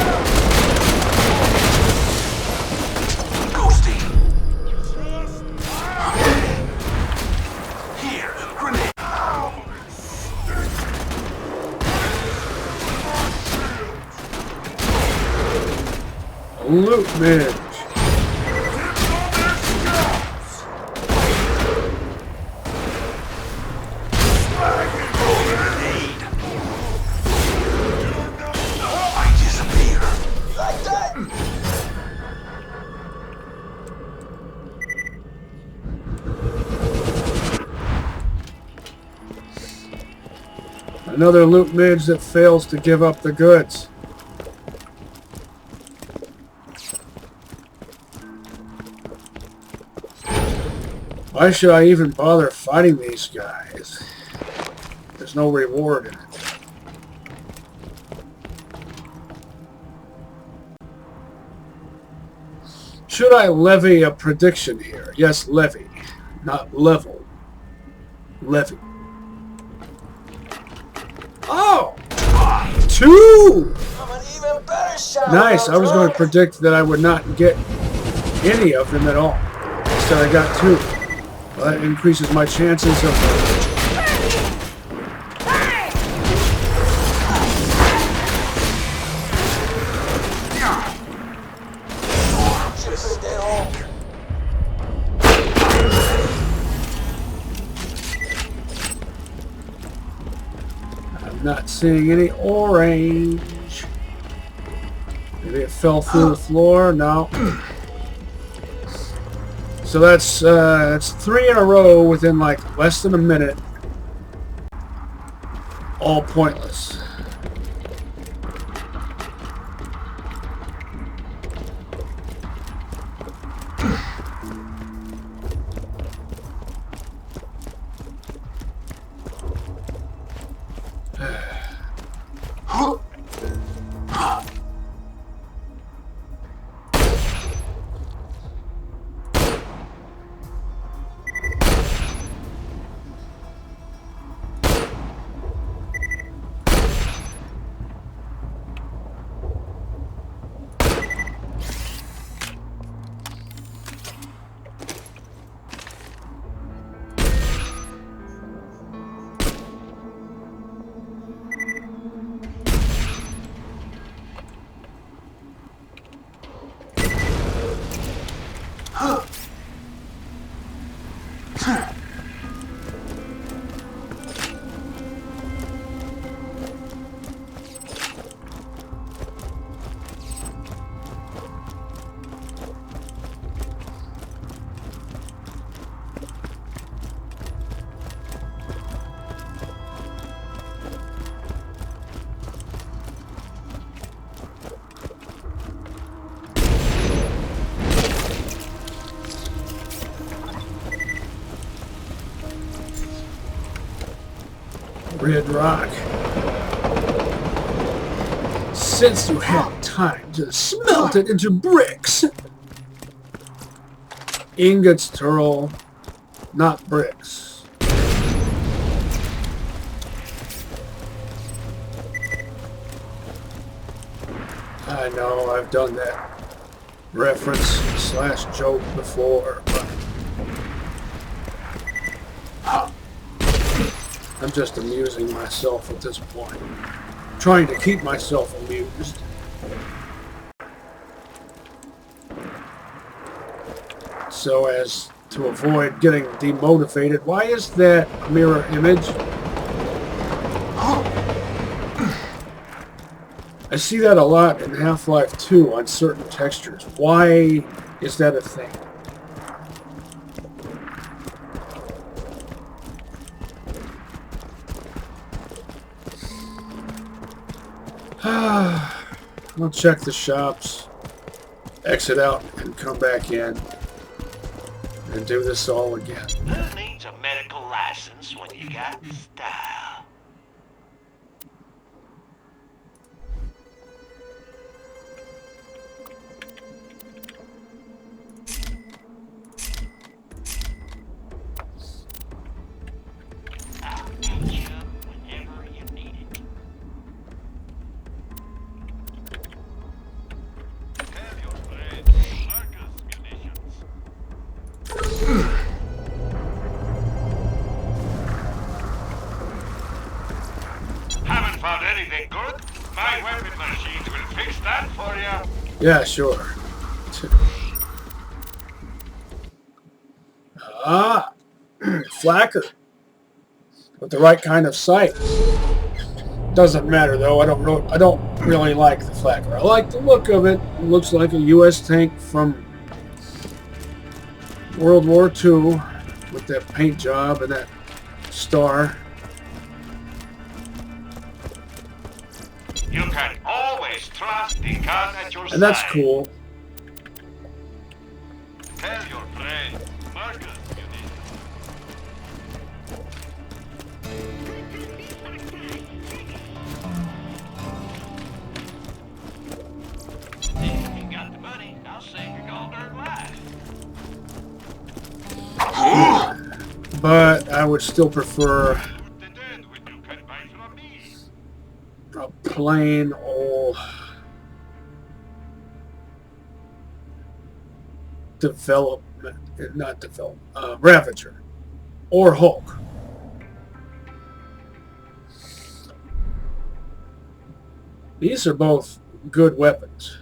Loot midge. I disappear. Like that? Another loot midge that fails to give up the goods. Why should I even bother fighting these guys? There's no reward in it. Should I levy a prediction here? Yes, levy. Not level. Levy. Oh! 2! I'm an even better shot. Nice. I was going to predict that I would not get any of them at all. Instead I got 2. Well, that increases my chances of... I'm not seeing any orange. Maybe it fell through the floor. No. So that's 3 in a row within like less than a minute. All pointless. Red rock. Since you had time to smelt it into bricks. Ingots, Turl. not bricks. I know I've done that reference / joke before, but I'm just amusing myself at this point. Trying to keep myself amused. So as to avoid getting demotivated. Why is that mirror image? I see that a lot in Half-Life 2 on certain textures. Why is that a thing? I'll check the shops, exit out, and come back in, and do this all again. Who needs a medical license when you got style? I'll catch you whenever you need it. Tell your friend, Marcus Munitions. Haven't found anything good? My weapon machines will fix that for you. Yeah, sure. Ah, flacker. With the right kind of sight. Doesn't matter though. I don't really like the flacker. I like the look of it. It looks like a U.S. tank from World War II with that paint job and that star. You can always trust the gun at your side. And that's cool. Tell your friend, Marcus Munitions. If you got the money, I'll save your gold-earned life. But I would still prefer The dead when you can buy from me. a plain old Ravager or Hulk. These are both good weapons.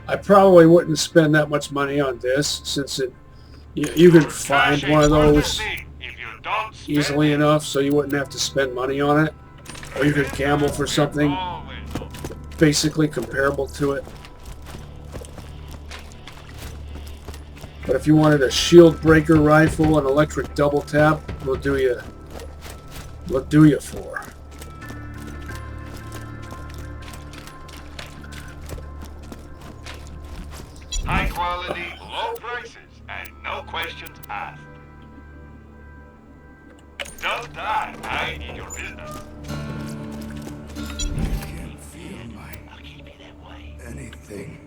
I probably wouldn't spend that much money on this since you can find one of those easily enough, so you wouldn't have to spend money on it. Or you could gamble for something basically comparable to it. But if you wanted a shield breaker rifle and electric double tap, we'll do you for. High quality, low prices, and no questions asked. Don't die. I need your business. Can't feel my I'll keep you that way. anything.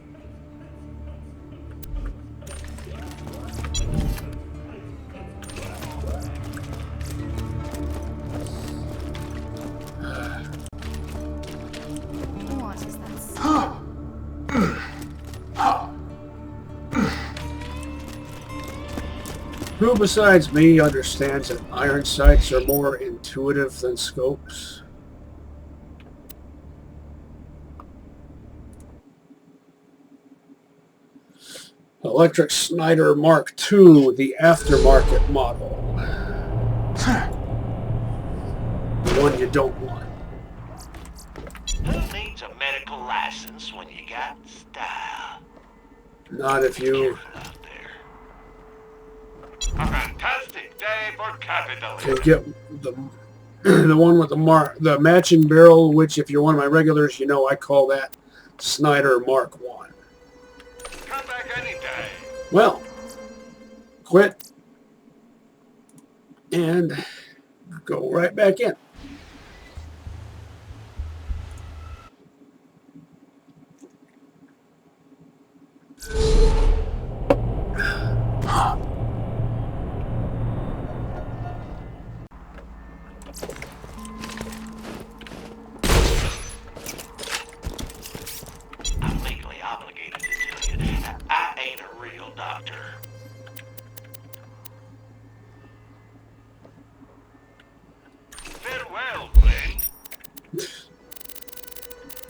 What is that? Who besides me understands that iron sights are more intuitive than scopes? Electric Snyder Mark II, the aftermarket model. The one you don't want. Who needs a medical license when you got style? Not if you Careful out there. A fantastic day for capitalism. can get the one with the matching barrel, which if you're one of my regulars, you know I call that Snyder Mark I. Come back any day. Well, quit and go right back in.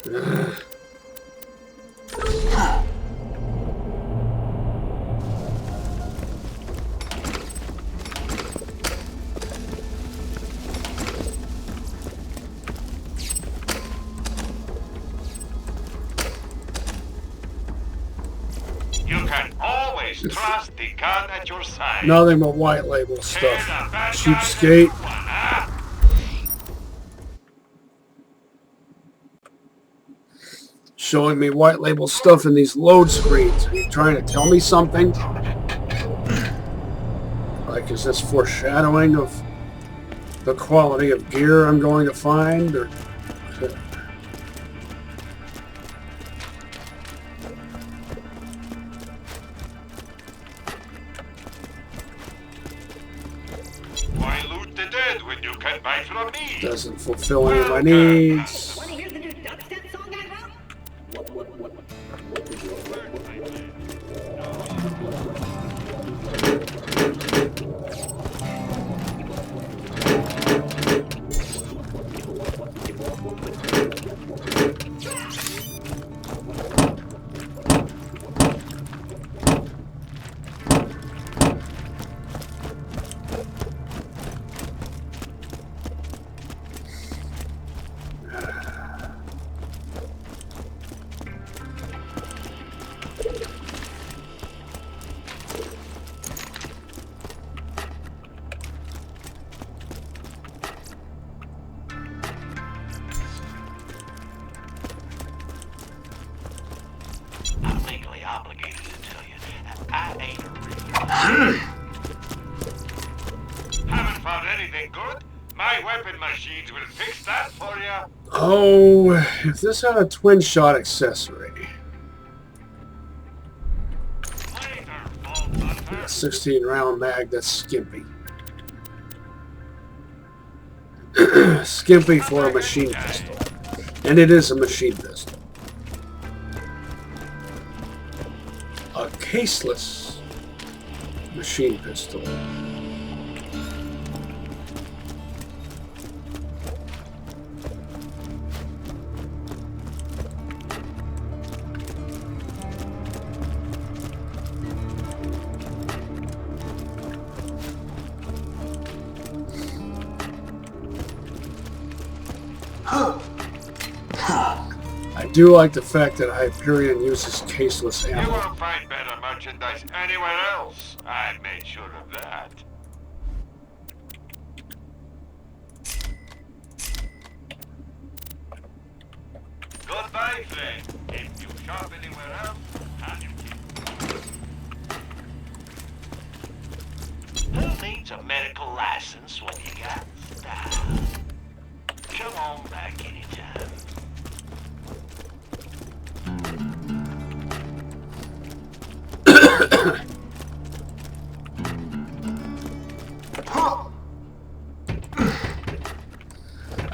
You can always trust the gun at your side. Nothing but white label stuff. Cheapskate. Showing me white label stuff in these load screens. Are you trying to tell me something? Like, is this foreshadowing of the quality of gear I'm going to find? Or Why loot the dead when you can buy from me? doesn't fulfill any of my needs. Want to hear the new dubstep song I wrote? I'm legally obligated to tell you, I ain't a Haven't found anything good? My weapon machines will fix that for you. Oh, if this had a twin shot accessory. Later, Bolt Hunter. 16 round mag, that's skimpy. Skimpy for a machine pistol. And it is a machine pistol. A caseless machine pistol. I do like the fact that Hyperion uses caseless You ammo. won't find better merchandise anywhere else. I made sure of that. Goodbye, friend. If you shop anywhere else, have you Who needs a medical license when you got style? Come on back anytime.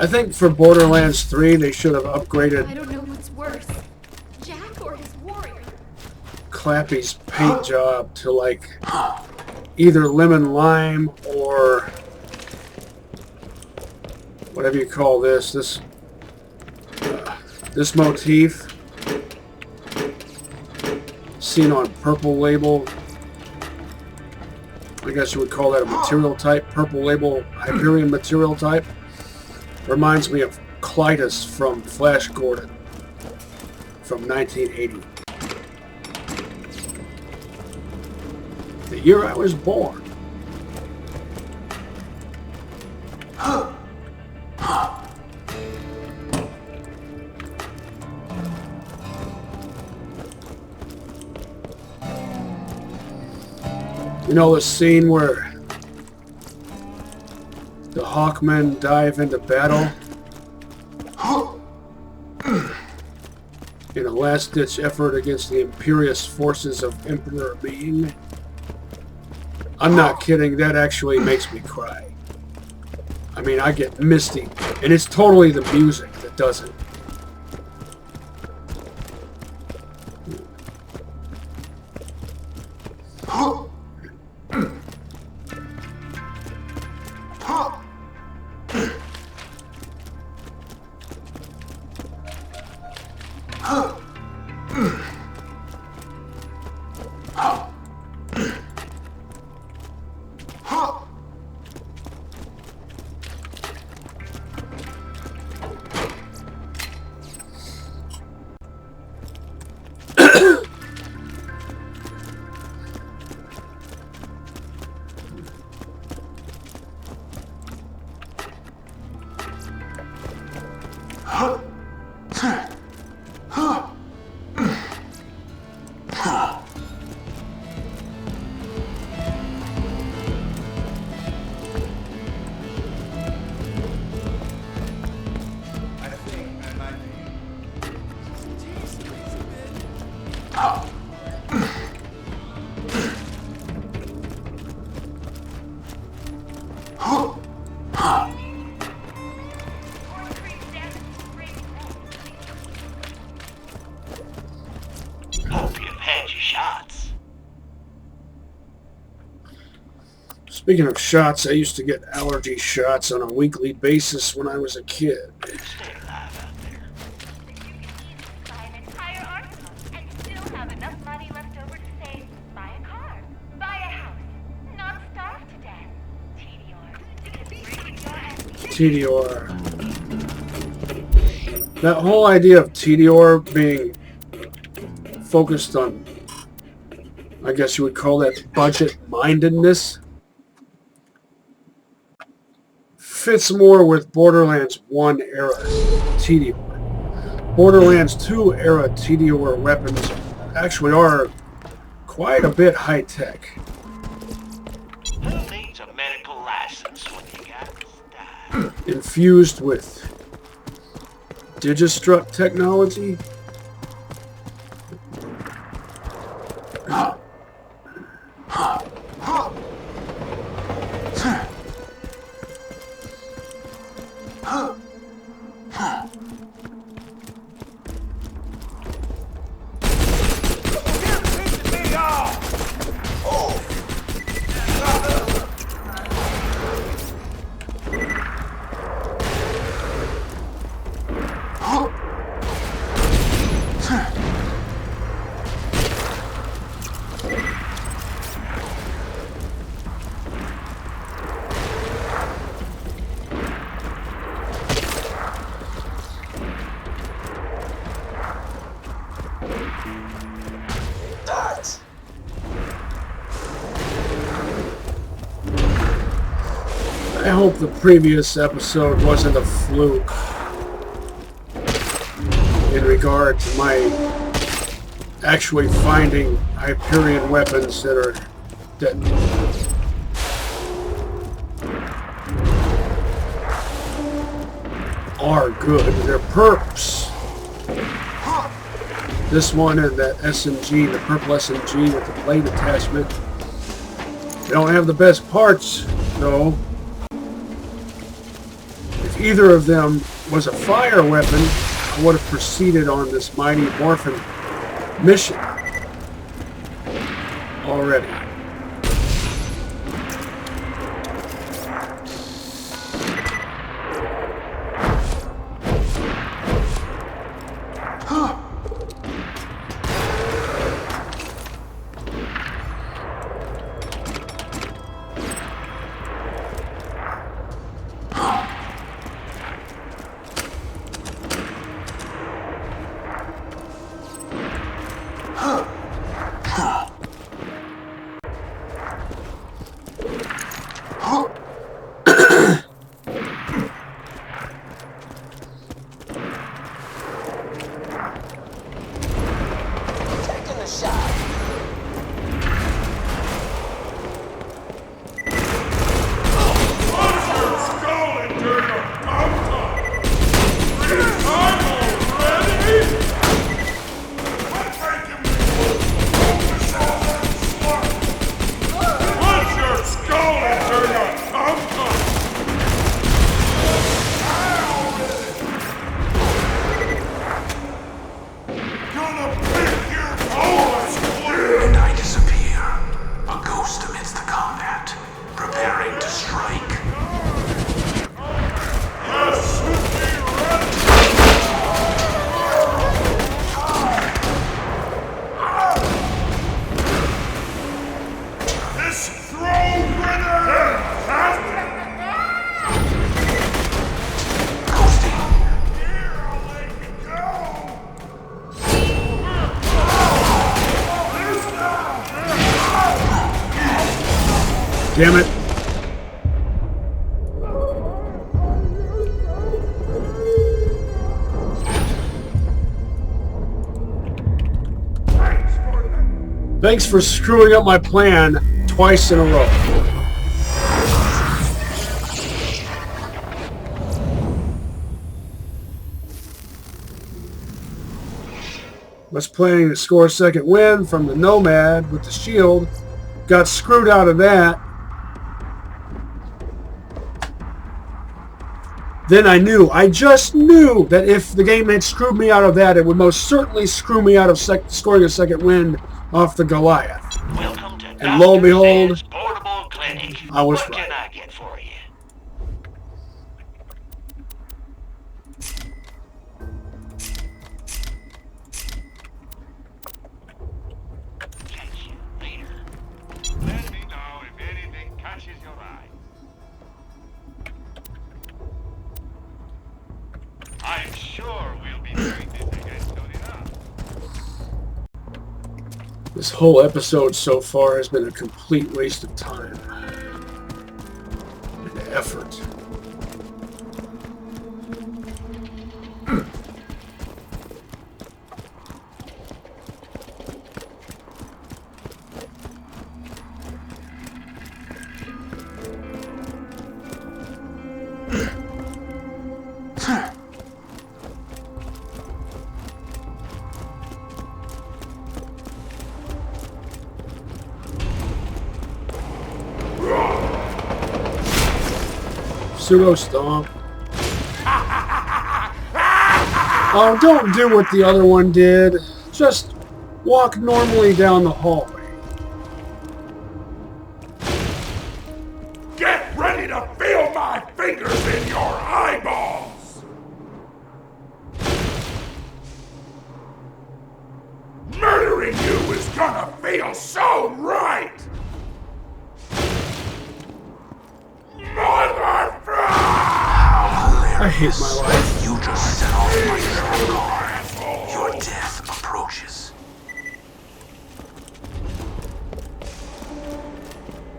I think for Borderlands 3 they should have upgraded I don't know what's worse, Jack or his warrior. Clappy's paint job to like either lemon lime or whatever you call this motif seen on purple label. I guess you would call that a material type. Purple label Hyperion material type. Reminds me of Clytus from Flash Gordon from 1980. The year I was born. You know the scene where the Hawkmen dive into battle in a last-ditch effort against the imperious forces of Emperor Ming? I'm not kidding, that actually makes me cry. I mean, I get misty, and it's totally the music that does it. Speaking of shots, I used to get allergy shots on a weekly basis when I was a kid. TDR. That whole idea of TDR being focused on, I guess you would call that budget-mindedness, fits more with Borderlands 1 era TDR. Borderlands 2 era TDR weapons actually are quite a bit high-tech. Who needs a medical license when you got this stuff? Infused with Digistruct technology. I hope the previous episode wasn't a fluke in regard to my actually finding Hyperion weapons that are good. They're perps. This one and that SMG, the purple SMG with the blade attachment. They don't have the best parts, though. If either of them was a fire weapon, I would have proceeded on this Mighty Morphin mission already. Damn it. Thanks for screwing up my plan twice in a row. Was planning to score a second win from the Nomad with the shield. Got screwed out of that. Then I just knew that if the game had screwed me out of that, it would most certainly screw me out of scoring a second win off the Goliath. Welcome to And lo and behold, Portable Clinic. I was What right. can I get for you? Catch you later. Let me know if anything catches your eye. I'm sure we'll be doing this again soon enough. This whole episode so far has been a complete waste of time and effort. Pseudo stomp. Oh, don't do what the other one did. Just walk normally down the hallway. Get ready to feel my fingers in your eyeballs! Murdering you is gonna feel so right! I hate my life. You just set off my trap. Your death approaches.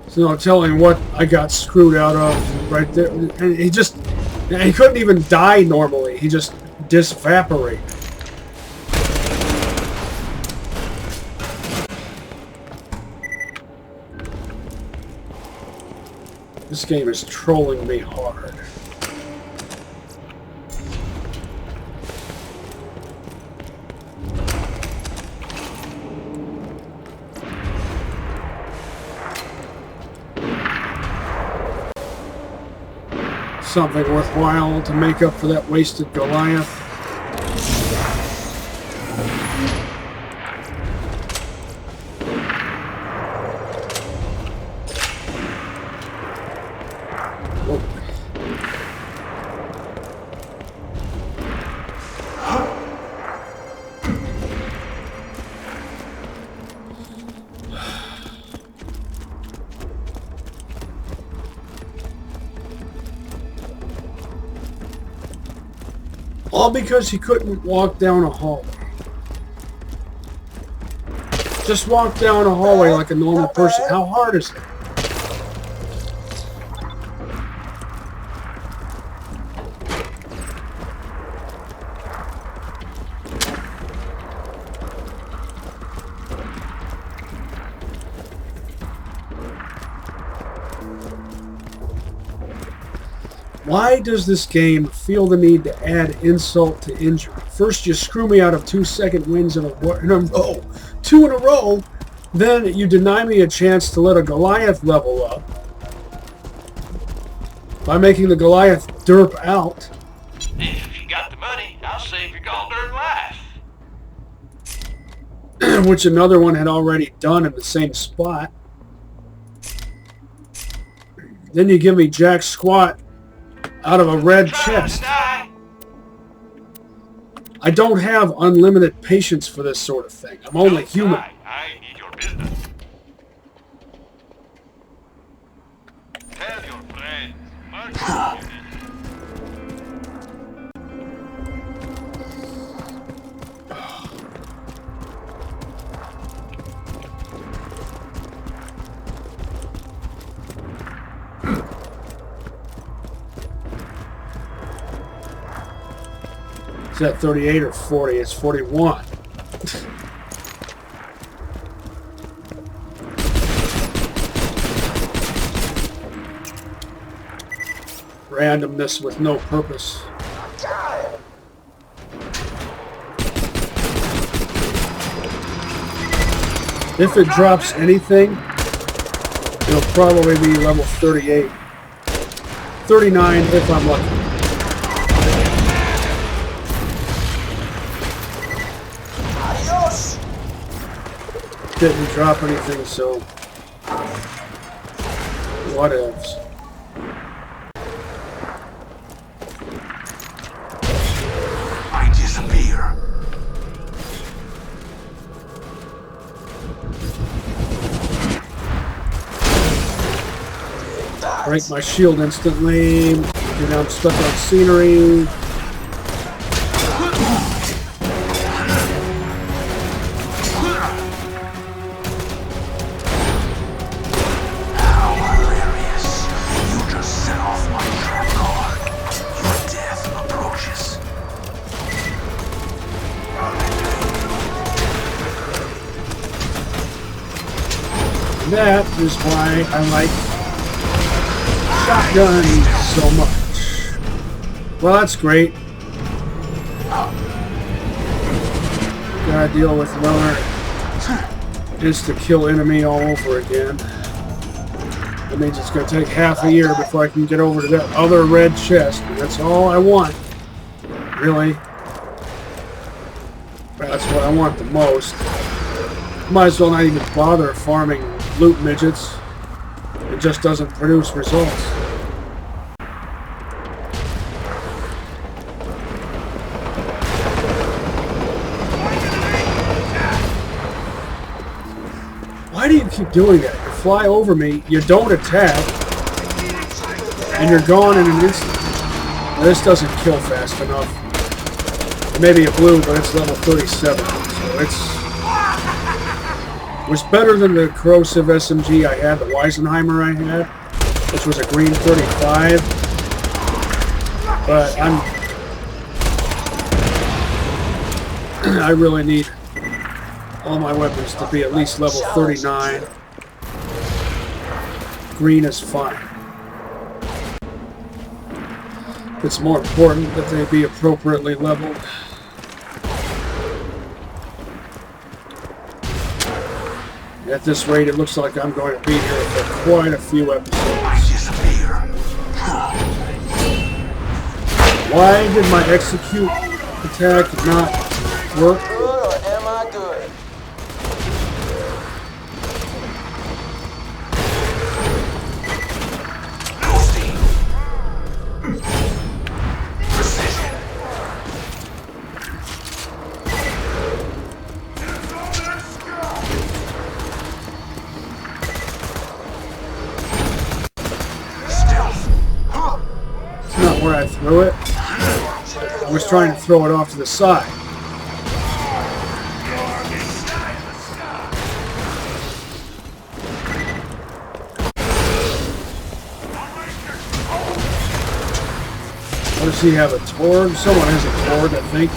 So no telling what I got screwed out of right there. And he couldn't even die normally. He just disevaporated. This game is trolling me hard. Something worthwhile to make up for that wasted Goliath. All because he couldn't walk down a hallway. Just walk down a hallway like a normal person. How hard is it? Why does this game feel the need to add insult to injury? First you screw me out of 2 second wins in a row. 2 in a row. Then you deny me a chance to let a Goliath level up by making the Goliath derp out. If you got the money, I'll save your golden life. Which another one had already done in the same spot. Then you give me jack squat out of a red chest. I don't have unlimited patience for this sort of thing. I'm only human. I need your business. Tell your friends. Mark Is that 38 or 40? It's 41. Randomness with no purpose. If it drops anything, it'll probably be level 38. 39 if I'm lucky. Adios. Didn't drop anything, so what else? I disappear. Break my shield instantly. And I'm stuck on scenery. How hilarious. You just set off my trap card. Your death approaches. That is why I like shotgun so much. Well, that's great. Gotta deal with another insta-kill enemy all over again. That means it's gonna take half a year before I can get over to that other red chest. And that's all I want. Really. That's what I want the most. Might as well not even bother farming loot midgets. It just doesn't produce results. Why do you keep doing that? You fly over me, you don't attack, and you're gone in an instant. Now, this doesn't kill fast enough. Maybe a blue, but it's level 37, so it was better than the corrosive SMG I had, the Weisenheimer I had, which was a green 35. But I really need all my weapons to be at least level 39. Green is fine. It's more important that they be appropriately leveled. At this rate, it looks like I'm going to be here for quite a few episodes. I disappear. Why did my execute attack not work? Good or am I good? Ghosty. Precision. Not where I threw it. I was trying to throw it off to the side. What does he have? A Torg? Someone has a Torg, I think.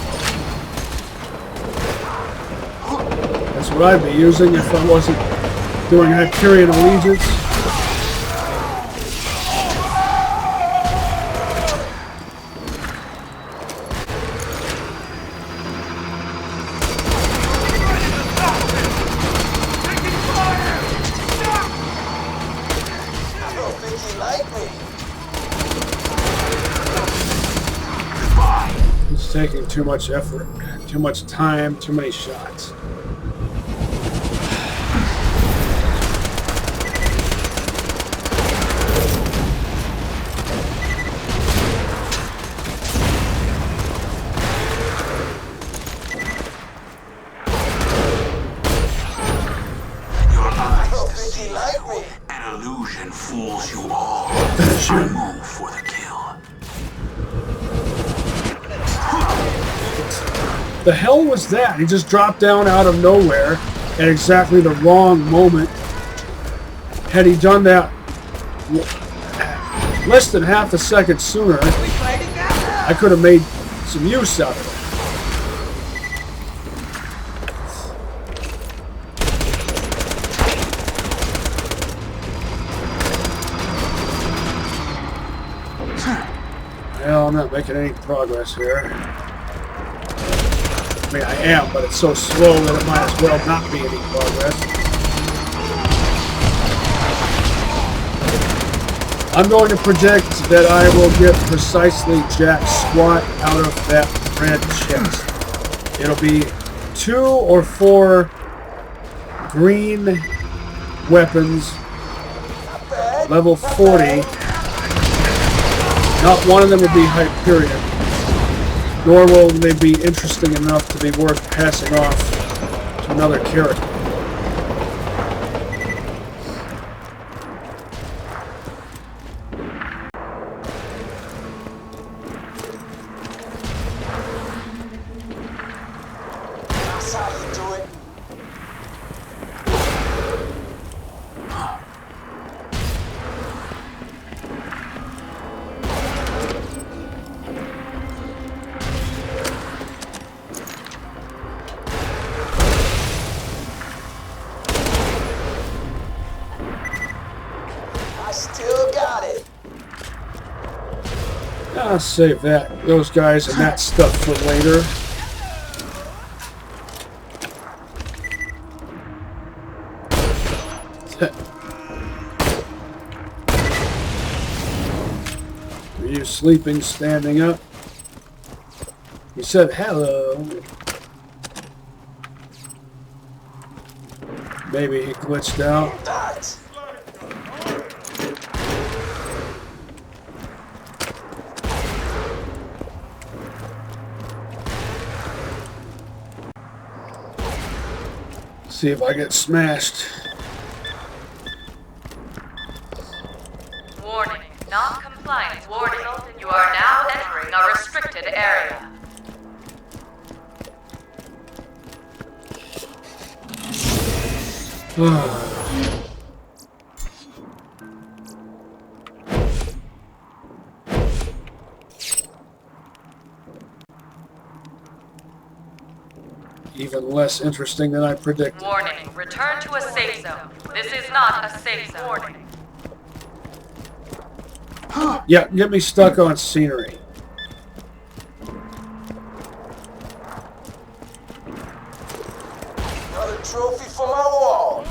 That's what I'd be using if I wasn't doing Hyperion Allegiance. Taking too much effort, too much time, too many shots. Your eyes deceive you. An illusion fools you all. I move for the kill. The hell was that? He just dropped down out of nowhere at exactly the wrong moment. Had he done that less than half a second sooner, I could have made some use out of it. I'm not making any progress here. I mean, I am, but it's so slow that it might as well not be any progress. I'm going to predict that I will get precisely jack squat out of that red chest. It'll be 2 or 4 green weapons, level 40. Not one of them will be Hyperion, nor will they be interesting enough to be worth passing off to another character. That's how you do it. Still got it. I'll save those guys and that stuff for later. Are you sleeping, standing up? He said hello. Maybe he glitched out. See if I get smashed. Warning, non-compliance warning. You are now entering a restricted area. Even less interesting than I predicted. Warning, return to a safe zone. This is not a safe zone. Warning. Yeah, get me stuck on scenery. Another trophy for my wall.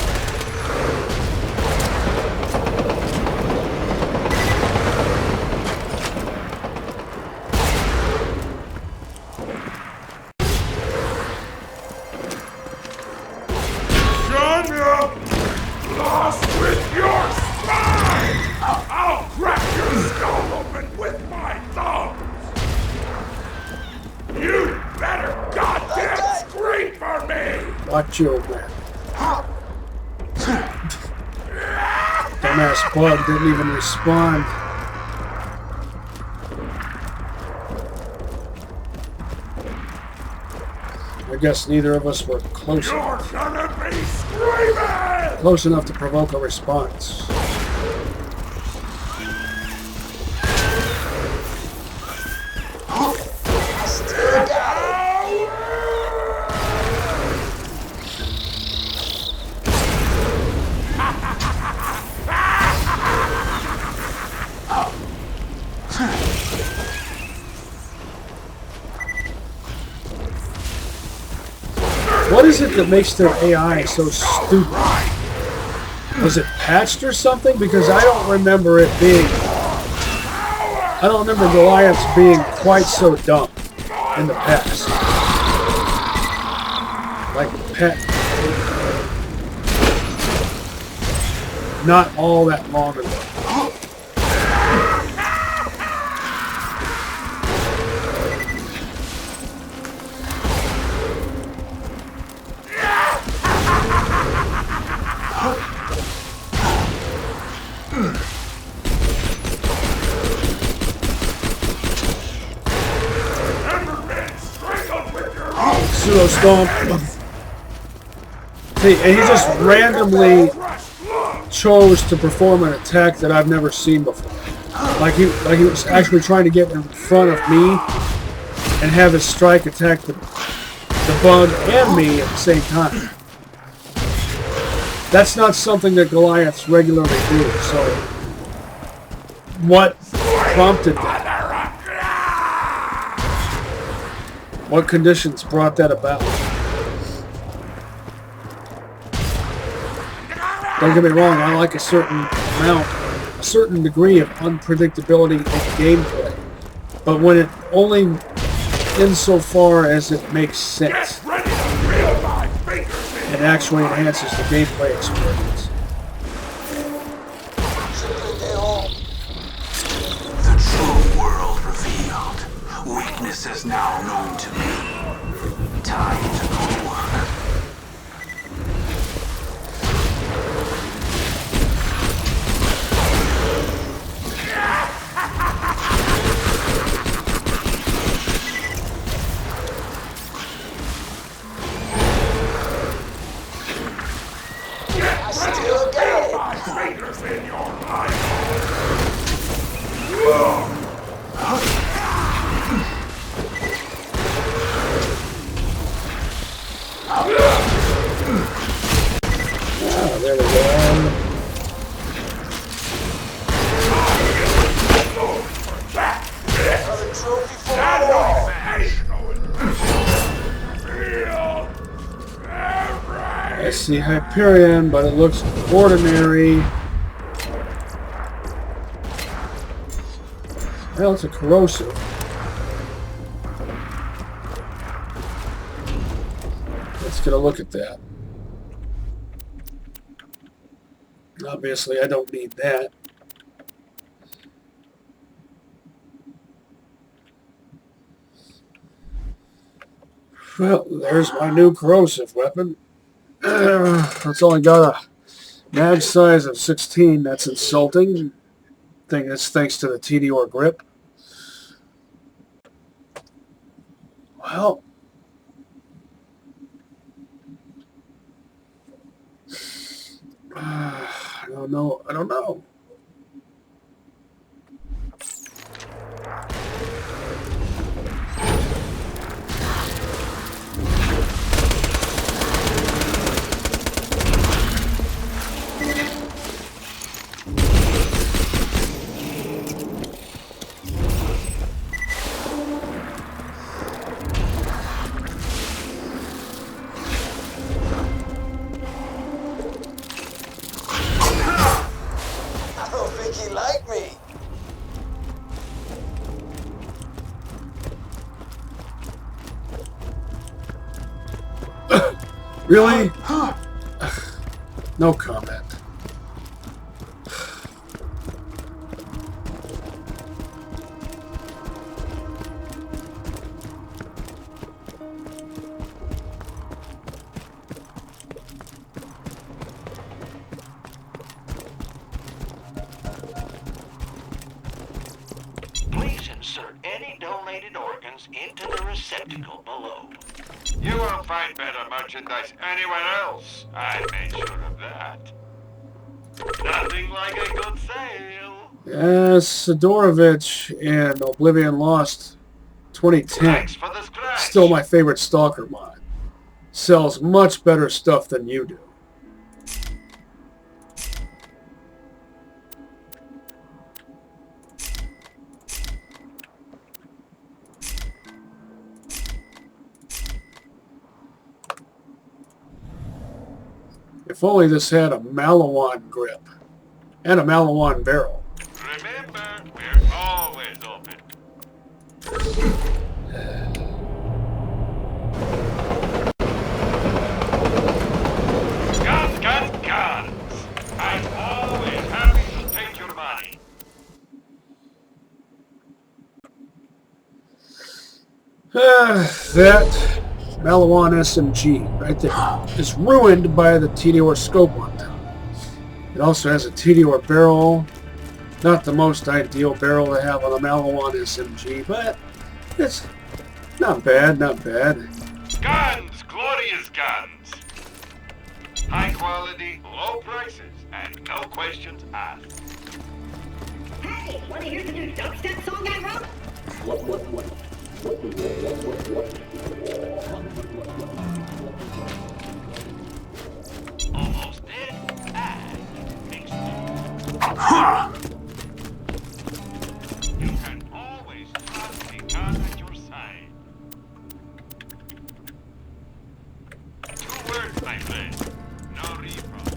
Lost with your spine! I'll crack your skull open with my thumbs! You better goddamn scream for me! Watch your man. Dumbass bug didn't even respond. I guess neither of us were close enough. You're gonna be screaming! Close enough to provoke a response. Still got it. What is it that makes their AI so stupid? Was it patched or something? Because I don't remember it being... I don't remember Goliaths being quite so dumb in the past. Like, not all that long ago. Pseudo stomp. See, and he just randomly chose to perform an attack that I've never seen before. Like he was actually trying to get in front of me and have his strike attack the bug and me at the same time. That's not something that Goliaths regularly do. So, what prompted that? What conditions brought that about? Don't get me wrong, I like a certain degree of unpredictability in gameplay. But when it only insofar as it makes sense, it actually enhances the gameplay experience. The true world revealed. Weakness is now known to me. Time to go to work. There we go. I see Hyperion, but it looks ordinary. Well, it's a corrosive. Let's get a look at that. Obviously, I don't need that. Well, there's my new corrosive weapon. It's only got a mag size of 16. That's insulting. I think that's thanks to the TDR grip. Well, I don't know. Really? No comment. Please insert any donated organs into the receptacle below. You won't find better merchandise anywhere else. I made sure of that. Nothing like a good sale. Yes, Sidorovich in Oblivion Lost 2010. Thanks for the scratch. Still my favorite Stalker mod. Sells much better stuff than you do. If only this had a Malawan grip and a Malawan barrel. Remember, we're always open. Guns! I'm always happy to take your money. That Malawan SMG right there is ruined by the TDR scope on top. It also has a TDR barrel. Not the most ideal barrel to have on a Malawan SMG, but it's not bad, not bad. Guns! Glorious guns! High quality, low prices, and no questions asked. Hey, want to hear the new dubstep song I wrote? Almost dead. You can always trust the gun at your side. my friend. No refund.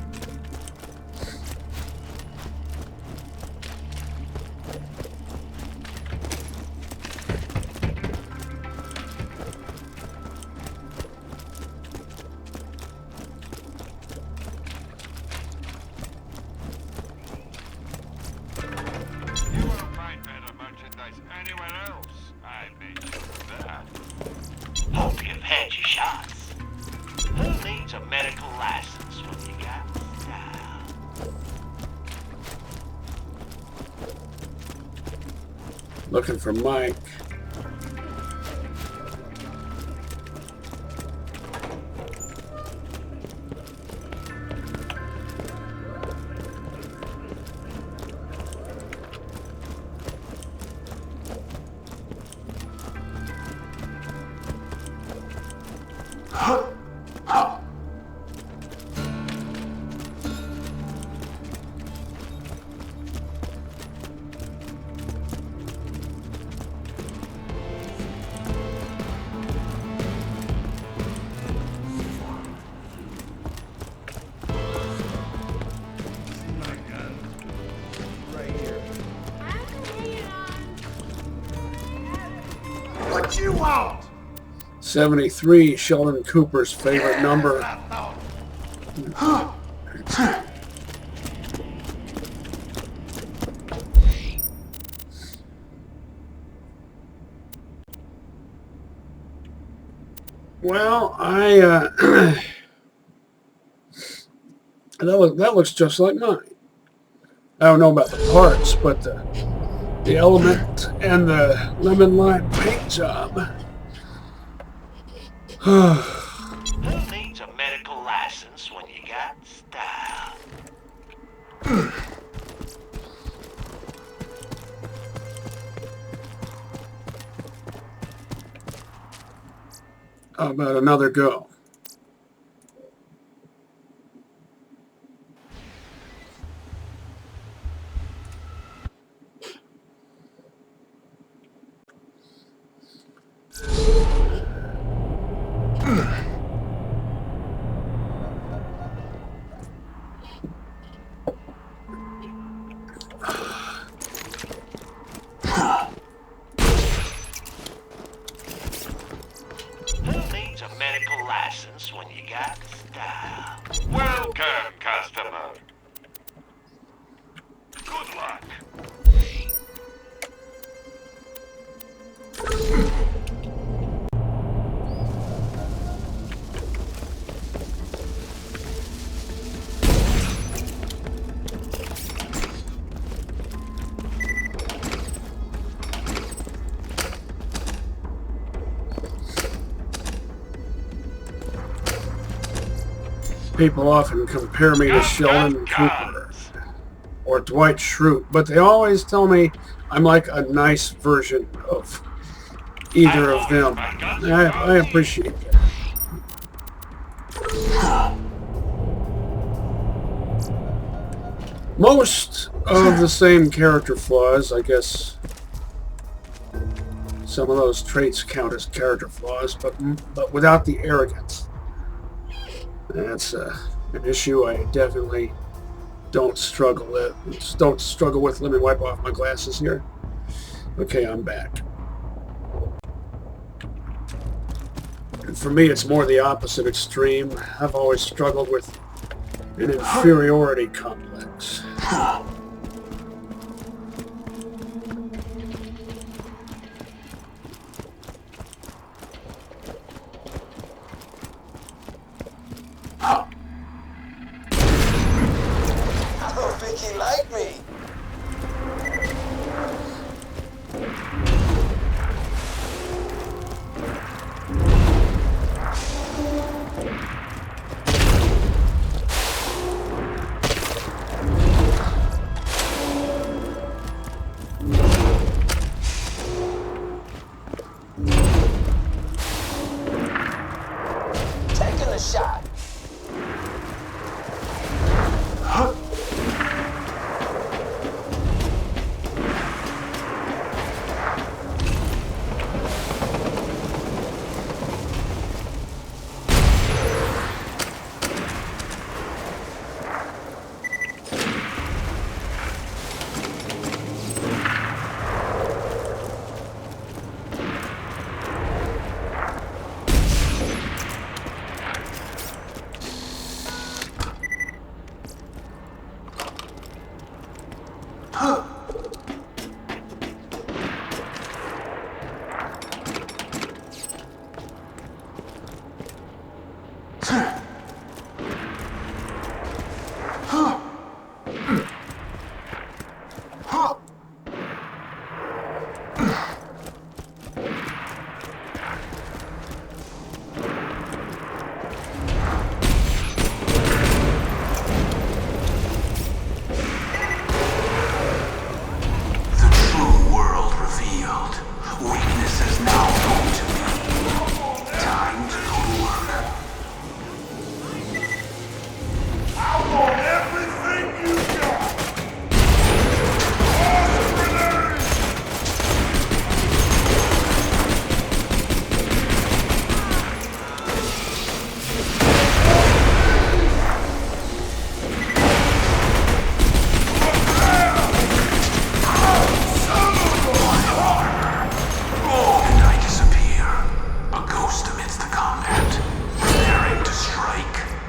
You won't find better merchandise anywhere else. I made sure of that. Hope you've had your shots. Who needs a medical license when you got style? Looking for Mike. What you want? 73, Sheldon Cooper's favorite number. Well, that looks just like mine. I don't know about the parts, but the element and the lemon lime paint job. Who needs a medical license when you got style? How about another go? When you got style. Welcome, customer. Good luck. People often compare me to Sheldon Cooper or Dwight Schrute, but they always tell me I'm like a nice version of either of them. I appreciate that. Most of the same character flaws, I guess. Some of those traits count as character flaws, but without the arrogance. That's an issue I definitely don't struggle with. Let me wipe off my glasses here. Okay, I'm back. And for me, it's more the opposite extreme. I've always struggled with an inferiority complex. He liked me. Taking a shot.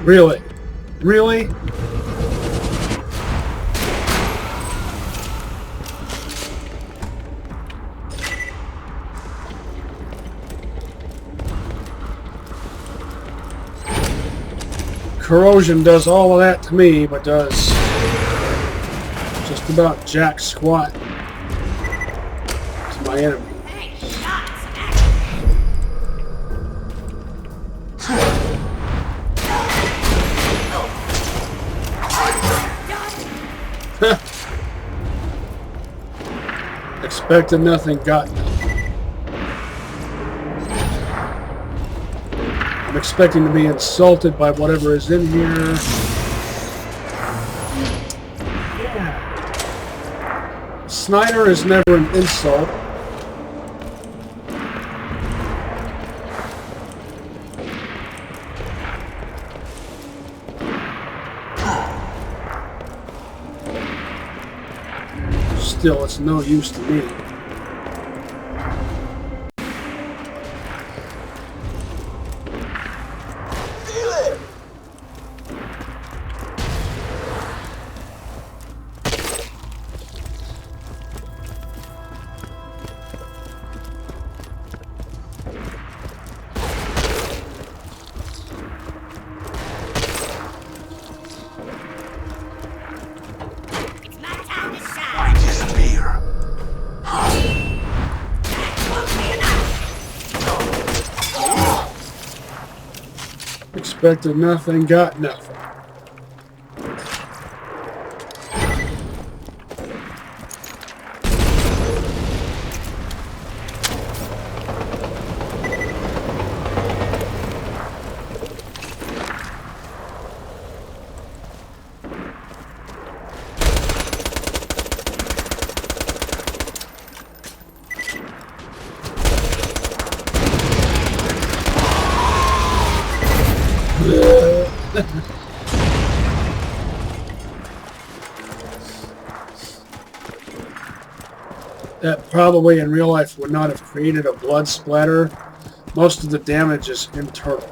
Really? Really? Corrosion does all of that to me, but does just about jack squat to my enemy. Expected nothing, got nothing. I'm expecting to be insulted by whatever is in here. Yeah. Snyder is never an insult. Still, it's no use to me. Expected nothing, got nothing. That probably in real life would not have created a blood splatter. Most of the damage is internal.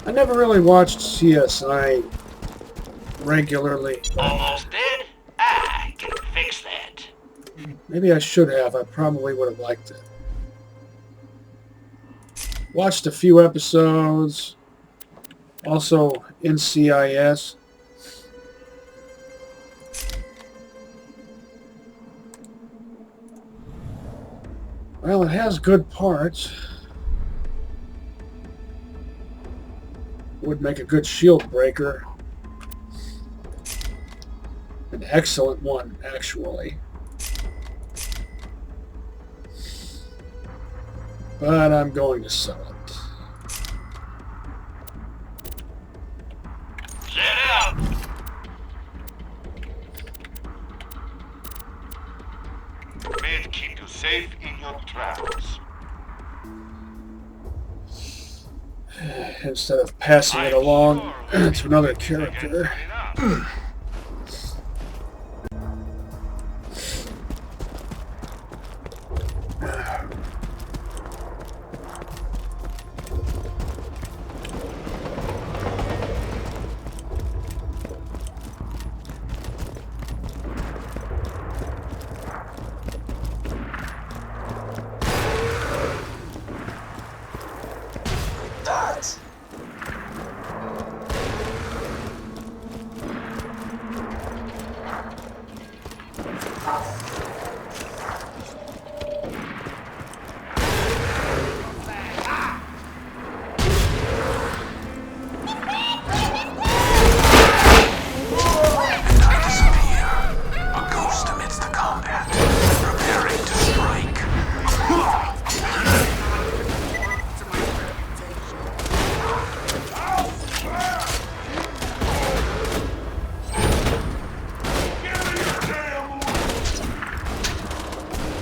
I never really watched CSI regularly. Almost dead? I can fix that. Maybe I should have. I probably would have liked it. Watched a few episodes. Also NCIS. Well, it has good parts. Would make a good shield breaker. An excellent one, actually. But I'm going to sell it. Zer0! May it keep you safe in your travels. Instead of passing it along to another character.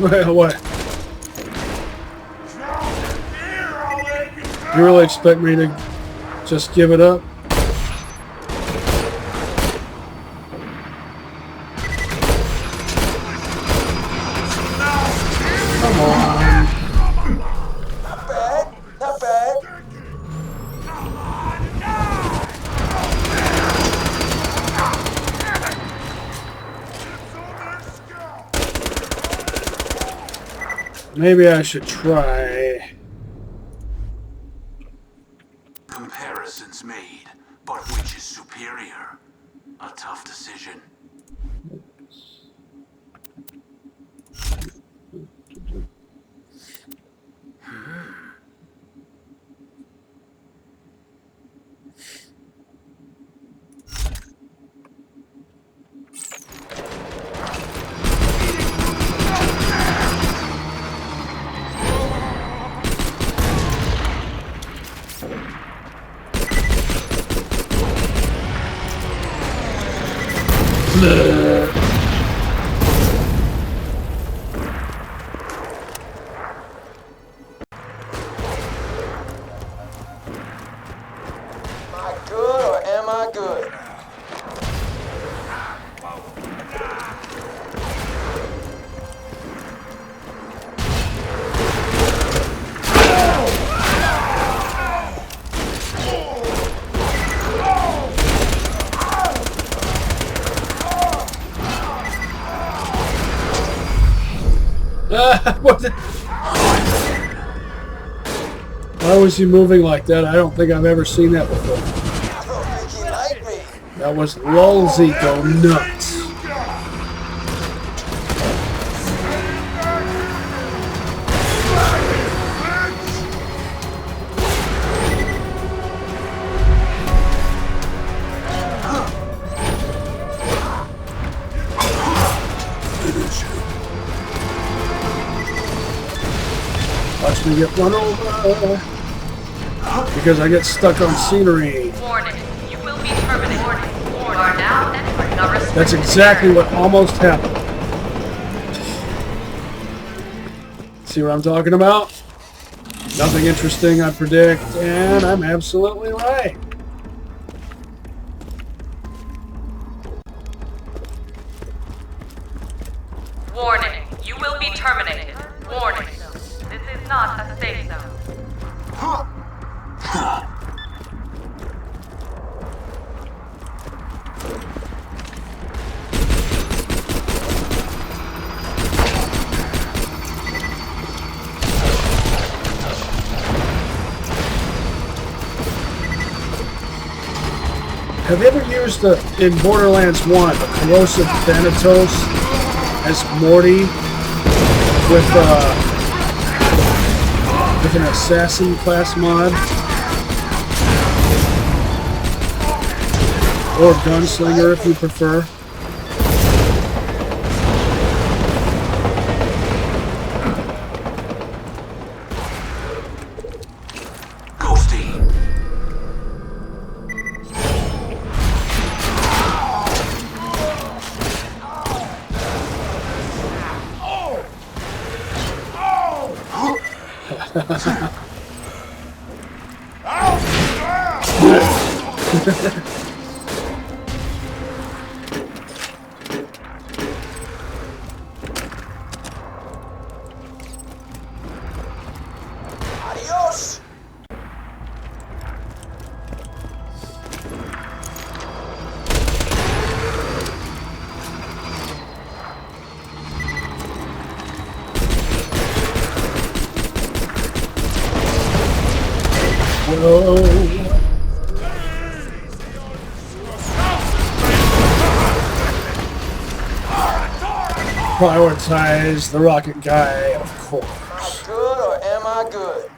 Well, what? You really expect me to just give it up? Maybe I should try. Comparisons made, but which is superior? A tough decision. What the? Why was he moving like that? I don't think I've ever seen that before. I don't think he liked me. That was Lulzy go nuts. Watch me get run over because I get stuck on scenery. Warning, you will be terminated. You are now entering a restricted That's exactly what almost happened. See what I'm talking about? Nothing interesting, I predict, and I'm absolutely right. Warning, you will be terminated. Warning, this is not a safe zone. Have you ever used in Borderlands 1 the corrosive Thanatos as Morty with an assassin class mod? Or gunslinger if you prefer. Adios. Prioritize the rocket guy, of course. Am I good or am I good?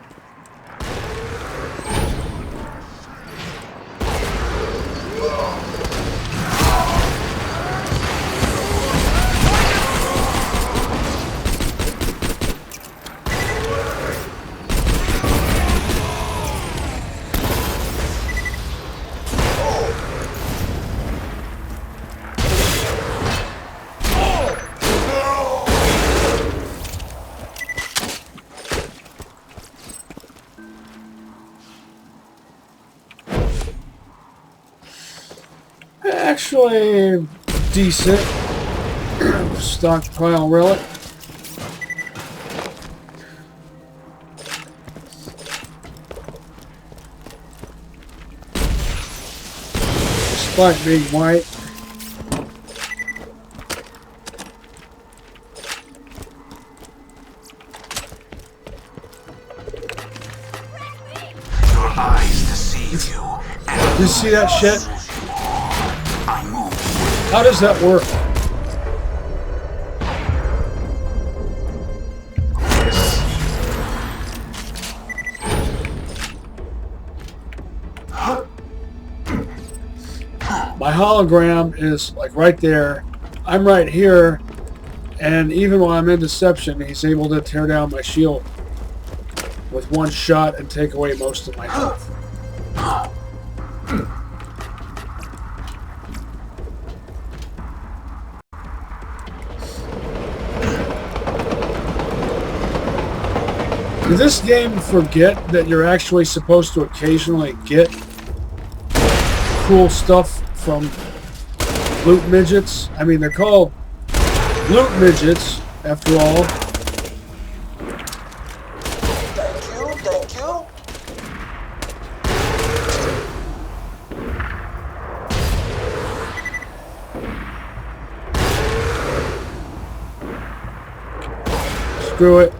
Actually, decent. Stockpile relic. Despite being white. you. You see that shit? I move. How does that work? My hologram is like right there. I'm right here, and even while I'm in deception, he's able to tear down my shield with one shot and take away most of my health. Did this game forget that you're actually supposed to occasionally get cool stuff from loot midgets? I mean, they're called loot midgets, after all. Thank you. Screw it.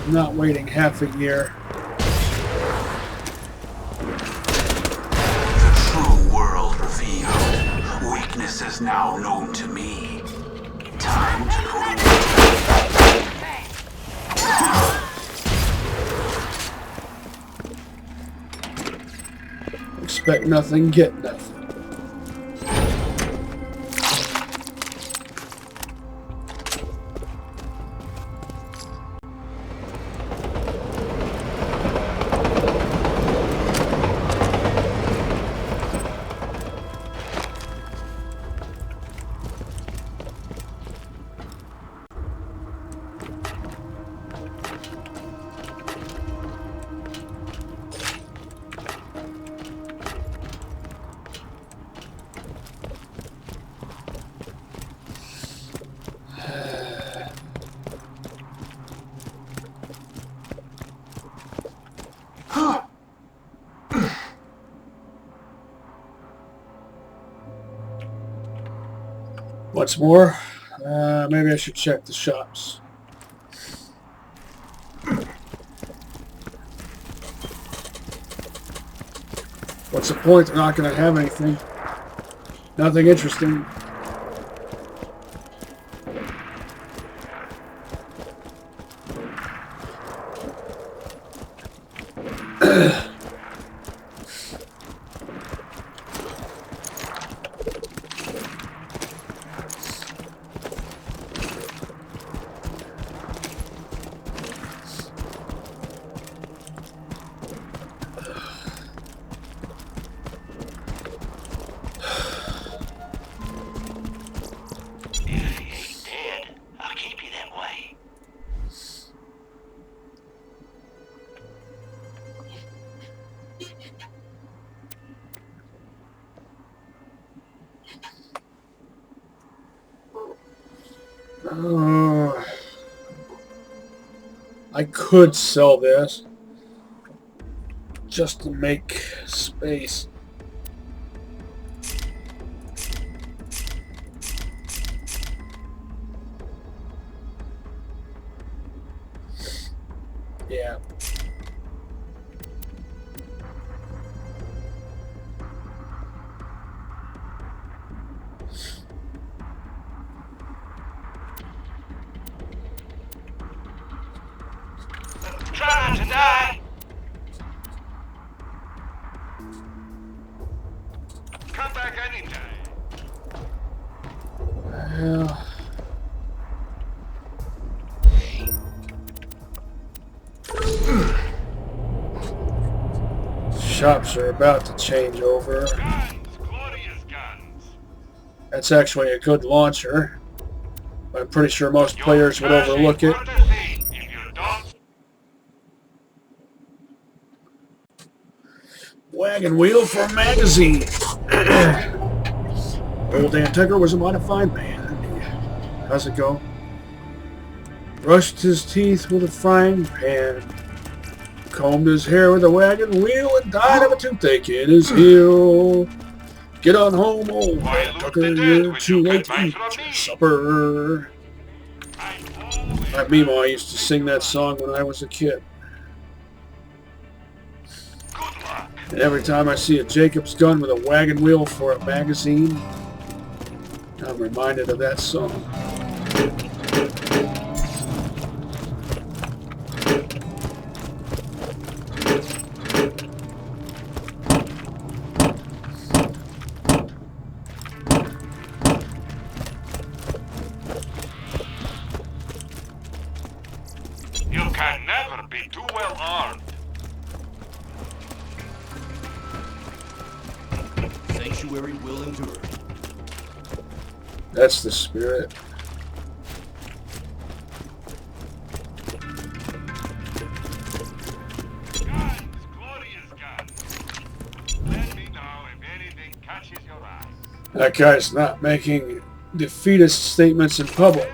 I'm not waiting half a year. Weakness is now known to me. Time to go to expect nothing, get nothing. What's more, maybe I should check the shops. What's the point? They're not going to have anything. Nothing interesting. I could sell this just to make space. Yeah. Try not to die. Come back anytime. Well, shops are about to change over. Guns, glorious guns. That's actually a good launcher. I'm pretty sure most players would overlook it. Wagon wheel for a magazine. Old Dan Tucker was a modified man. How's it go? Brushed his teeth with a frying pan. Combed his hair with a wagon wheel and died of a toothache in his heel. Get on home, old Dan Tucker. You're too late to eat your supper. My Meemaw used to sing that song when I was a kid. And every time I see a Jacob's gun with a wagon wheel for a magazine, I'm reminded of that song. You can never be too well armed. Sanctuary will endure. That's the spirit. Guns, glorious guns. Let me know if anything catches your eye. That guy's not making defeatist statements in public.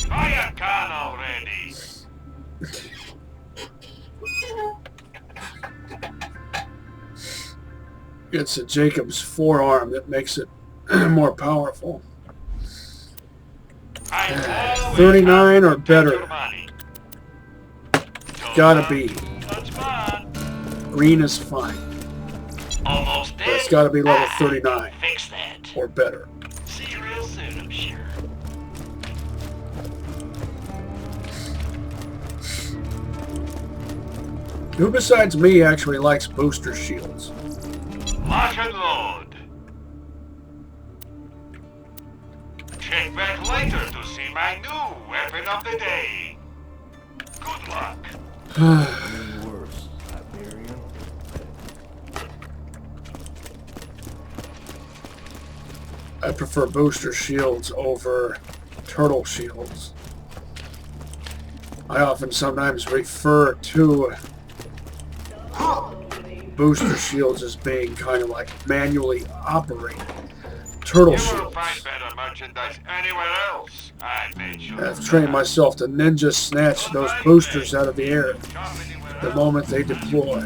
Fire can already. It's a Jacob's forearm that makes it more powerful. 39 or better. Gotta be. Green is fine. Almost But dead. it's gotta be level 39 Fix that. or better. See you real soon, I'm sure. Who besides me actually likes booster shields? Lock and load. Check back later to see my new weapon of the day. Good luck. Worse, Hyperion. I prefer booster shields over turtle shields. I often sometimes refer to booster shields as being kind of like manually operated turtle You will shields. find better merchandise anywhere else. I made sure. I've trained myself to ninja snatch those boosters out of the air the moment they deploy.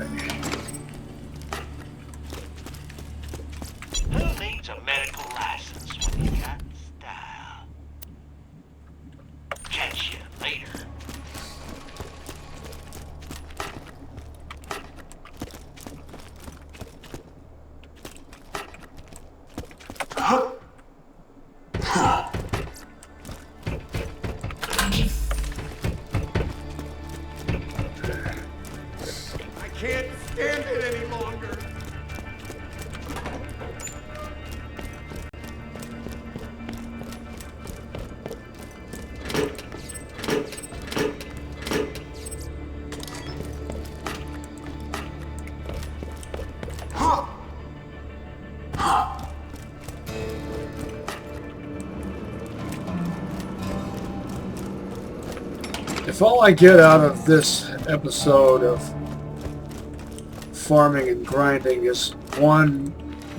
Who needs a medical license when you got style? Catch you later. I can't stand it any longer. If all I get out of this episode of farming and grinding is one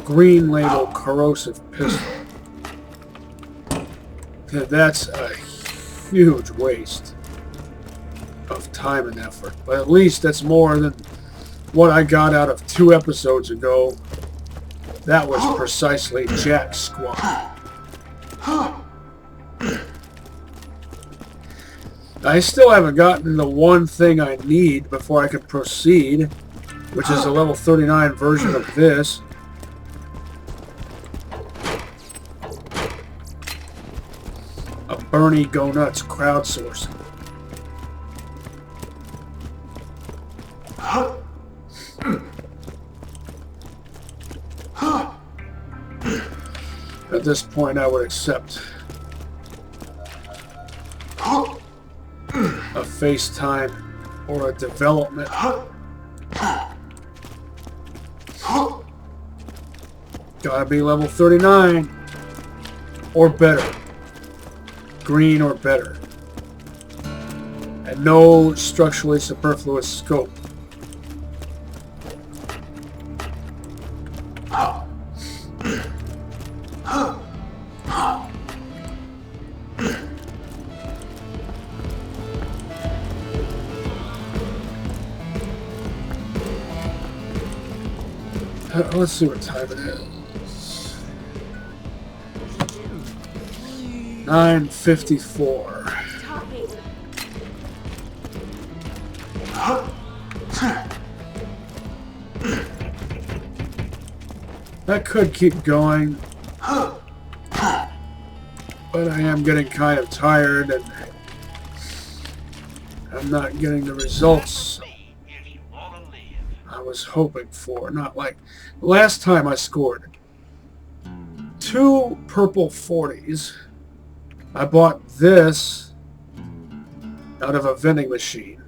green label corrosive pistol, then that's a huge waste of time and effort. But at least that's more than what I got out of 2 episodes ago. That was precisely Jack's squad. I still haven't gotten the one thing I need before I can proceed, which is a level 39 version of this. A Bernie Go Nuts crowdsourcing. At this point, I would accept a FaceTime or a development. Gotta be level 39 or better. Green or better. And no structurally superfluous scope. Let's see what time it is. 9:54. Talking. That could keep going, but I am getting kind of tired and I'm not getting the results I was hoping for. Not like last time I scored 2 purple 40s. I bought this out of a vending machine.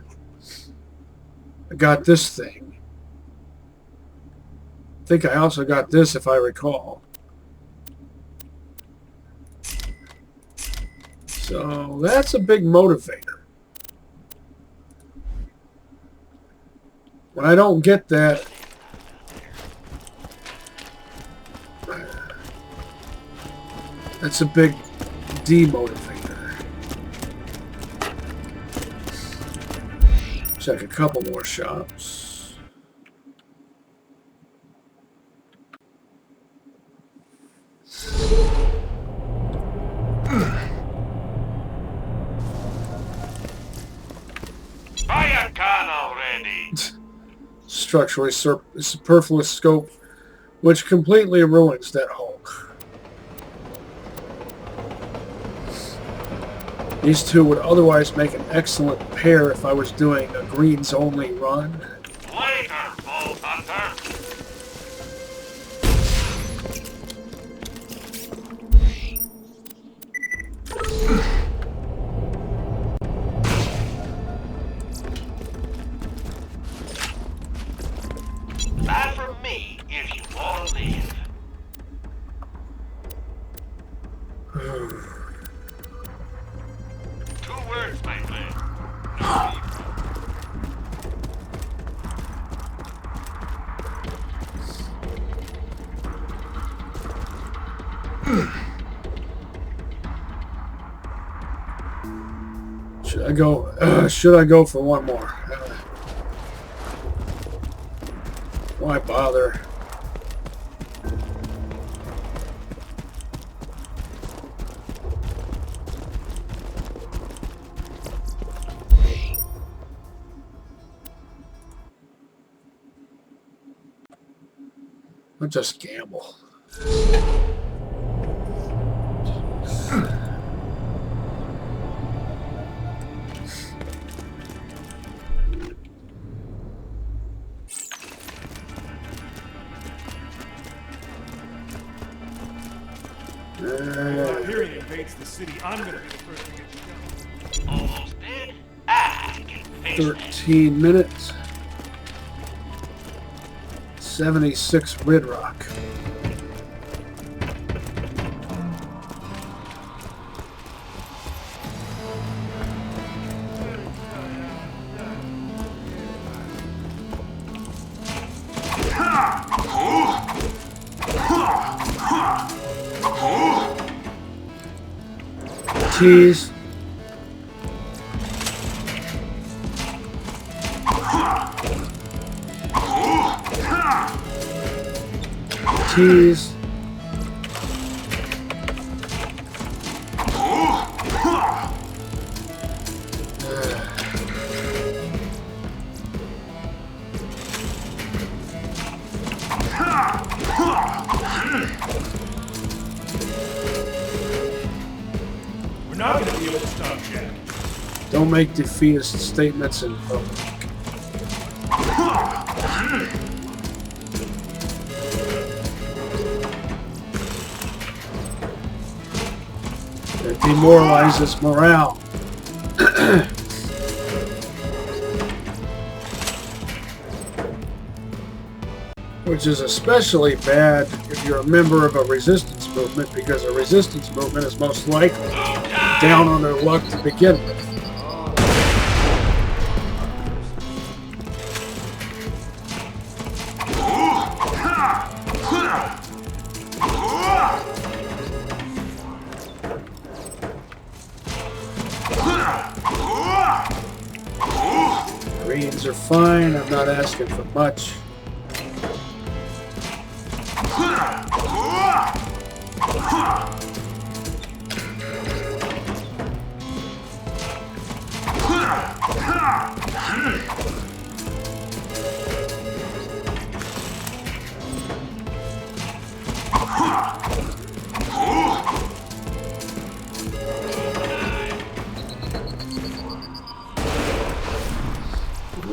I got this thing. I think I also got this, if I recall. So that's a big motivator. When I don't get that, that's a big demotivator. Check a couple more shops. Buy a gun already! Structurally superfluous scope, which completely ruins that Hulk. These two would otherwise make an excellent pair if I was doing a greens only run. Later, Bull Hunter! Buy from me if you want to live. Two words, my friend. Should I go? Should I go for one more? Why bother? I'll just gamble. Hyperion invades the city. I'm gonna be the first to get shot. Almost dead? I can fix that. 13 minutes. 76 Rid Rock. Tease. Tease. We're not gonna be able to stop Jack. Don't make defeatist statements in public. It demoralizes morale. Which is especially bad if you're a member of a resistance movement, because a resistance movement is most likely down on their luck to begin with. Greens are fine, I'm not asking for much.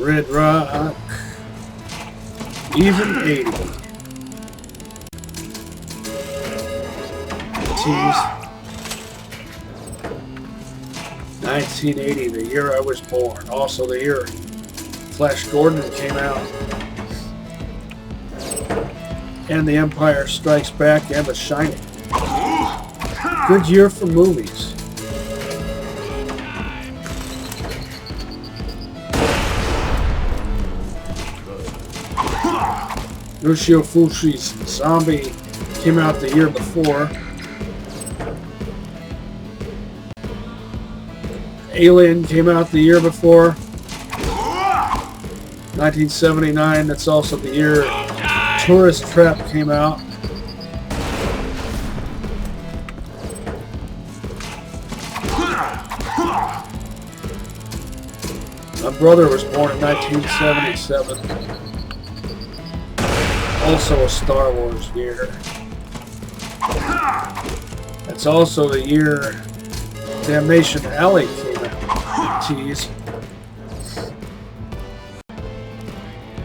Red Rock. Even 80. Tease. 1980, the year I was born. Also the year Flash Gordon came out. And The Empire Strikes Back and The Shining. Good year for movies. Lucio Fulci's Zombie came out the year before. Alien came out the year before. 1979, that's also the year Tourist Trap came out. My brother was born in 1977. Also a Star Wars year. That's also the year Damnation Alley came out. Tease.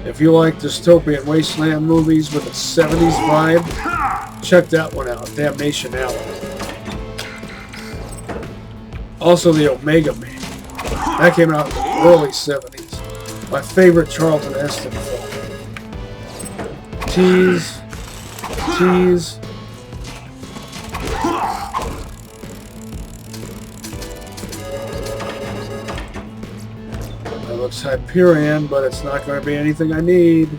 If you like dystopian wasteland movies with a 70s vibe, check that one out, Damnation Alley. Also the Omega Man. That came out in the early 70s. My favorite Charlton Heston film. Tease. Tease. That looks Hyperion, but it's not going to be anything I need.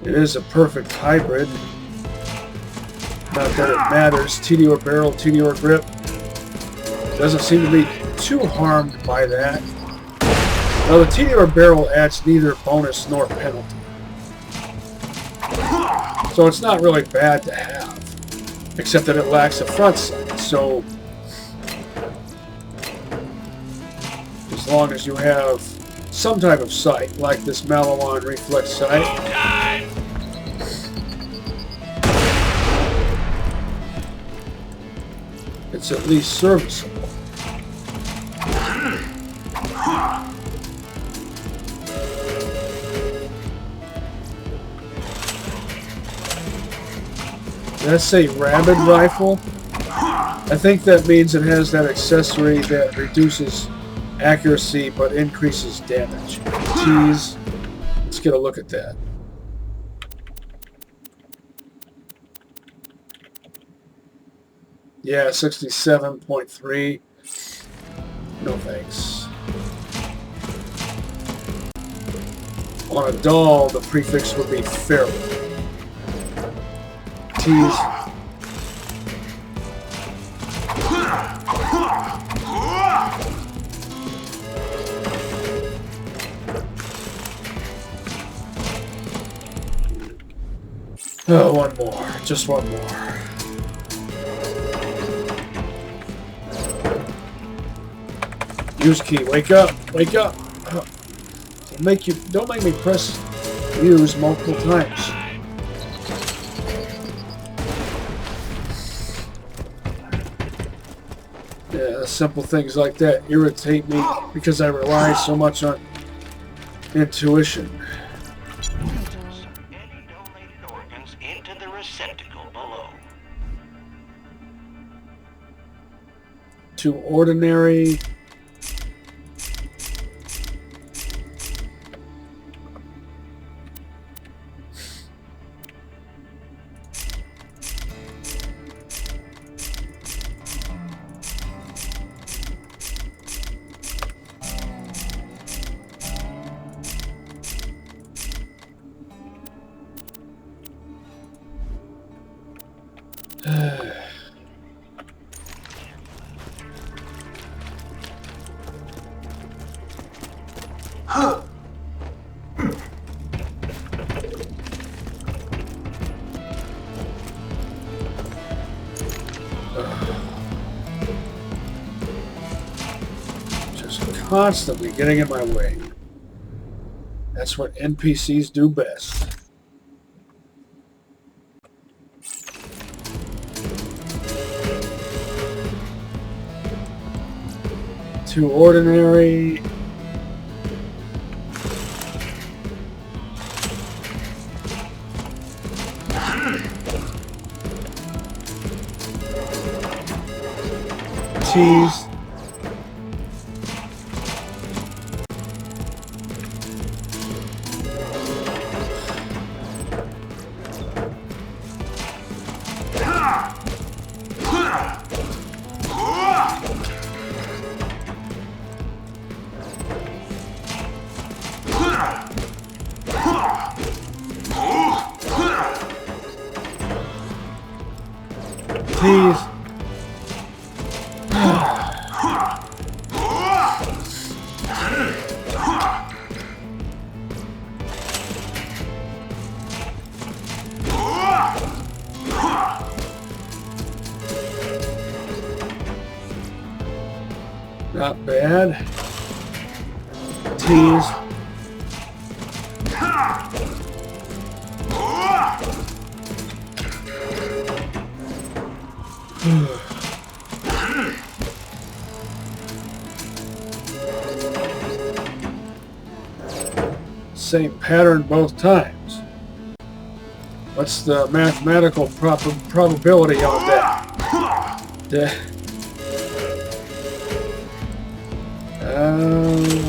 It is a perfect hybrid. Not that it matters. TD or barrel, TD or grip. Doesn't seem to be too harmed by that. Now the TD or barrel adds neither bonus nor penalty. So it's not really bad to have. Except that it lacks a front sight. So as long as you have some type of sight, like this Malawan reflex sight, it's at least serviceable. Did I say rabid rifle? I think that means it has that accessory that reduces accuracy but increases damage. Tease. Let's get a look at that. Yeah, 67.3. No thanks. On a doll, the prefix would be feral. Tease. Oh, one more. Just one more. Use key. Wake up. Wake up. Don't make me press use multiple times. Yeah, simple things like that irritate me because I rely so much on intuition. Any donated organs into the receptacle below. To ordinary. Constantly getting in my way. That's what NPCs do best. Too ordinary. Tease. Tease. Not bad. Tease. Same pattern both times. What's the mathematical probability on that?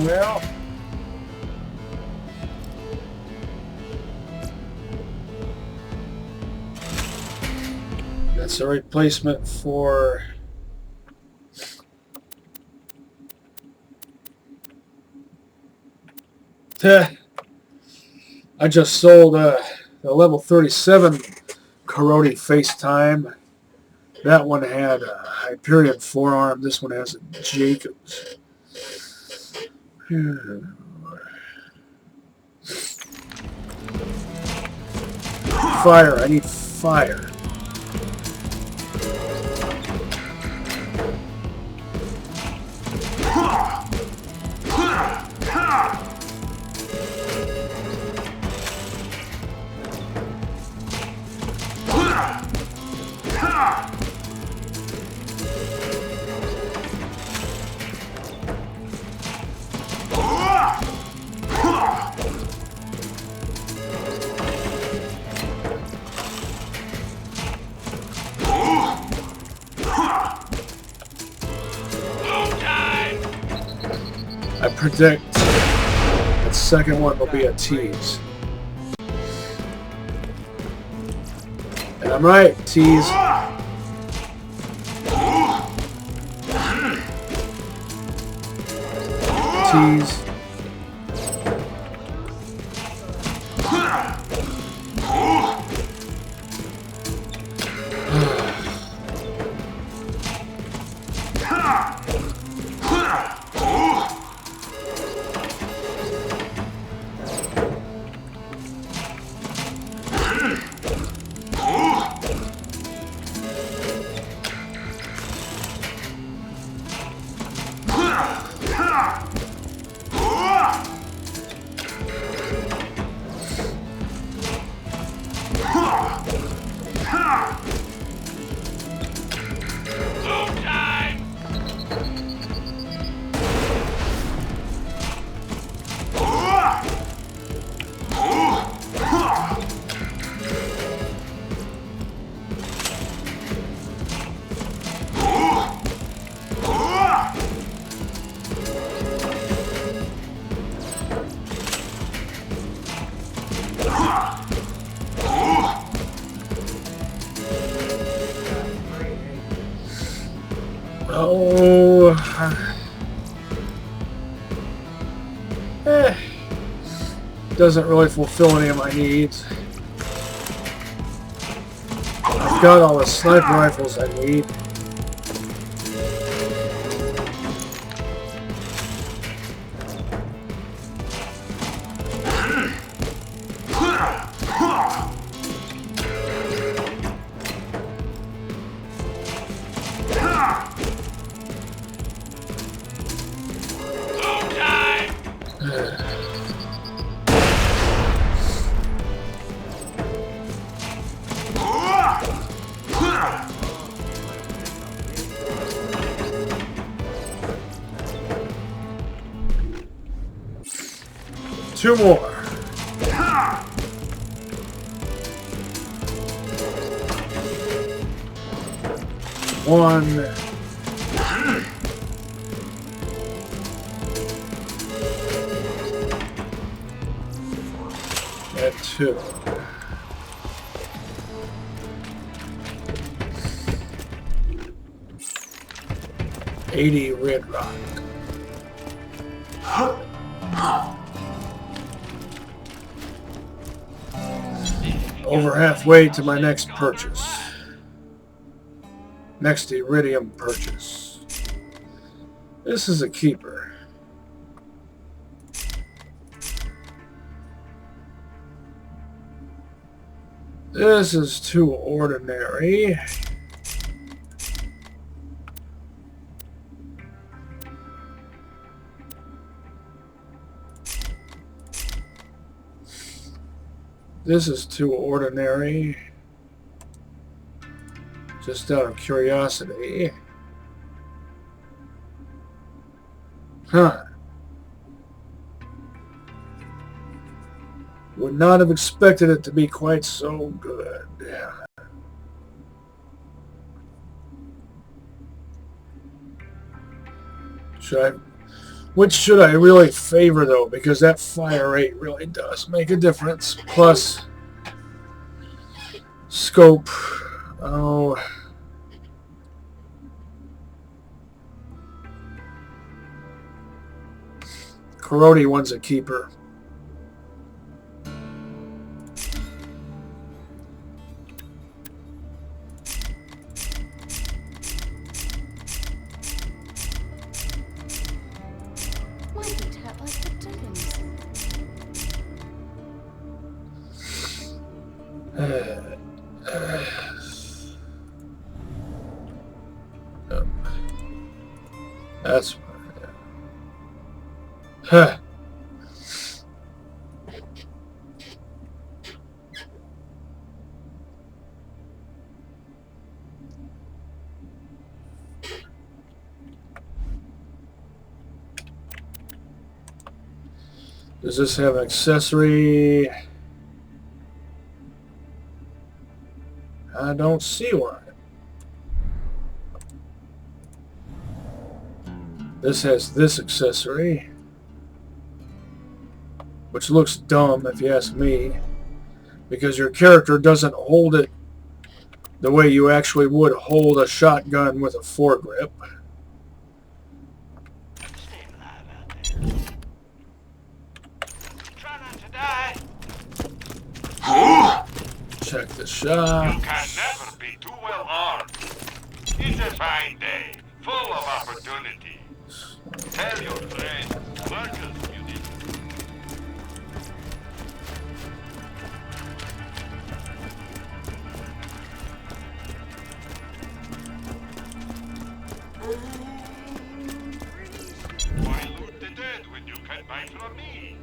Well, that's a replacement for I just sold the level 37 Karate FaceTime. That one had a Hyperion forearm. This one has a Jacobs. Fire. I need fire. I predict that second one will be a tease. And I'm right, tease. Tease. Doesn't really fulfill any of my needs. I've got all the sniper rifles I need. 2 more. One. And 2. $80 red rock. Over halfway to my next purchase. Next iridium purchase. This is a keeper. This is too ordinary. This is too ordinary. Just out of curiosity. Huh. Would not have expected it to be quite so good. Yeah. Which should I really favor, though? Because that fire rate really does make a difference. Plus, scope. Oh. Corrodi one's a keeper. That's huh. Does this have an accessory? I don't see one. This has this accessory, which looks dumb if you ask me, because your character doesn't hold it the way you actually would hold a shotgun with a foregrip. Stay alive out there. Try not to die. Check the shot. You can never be too well armed. It's a fine day, full of opportunity. Tell your friends, Marcus, you did. Why loot the dead when you can buy from me?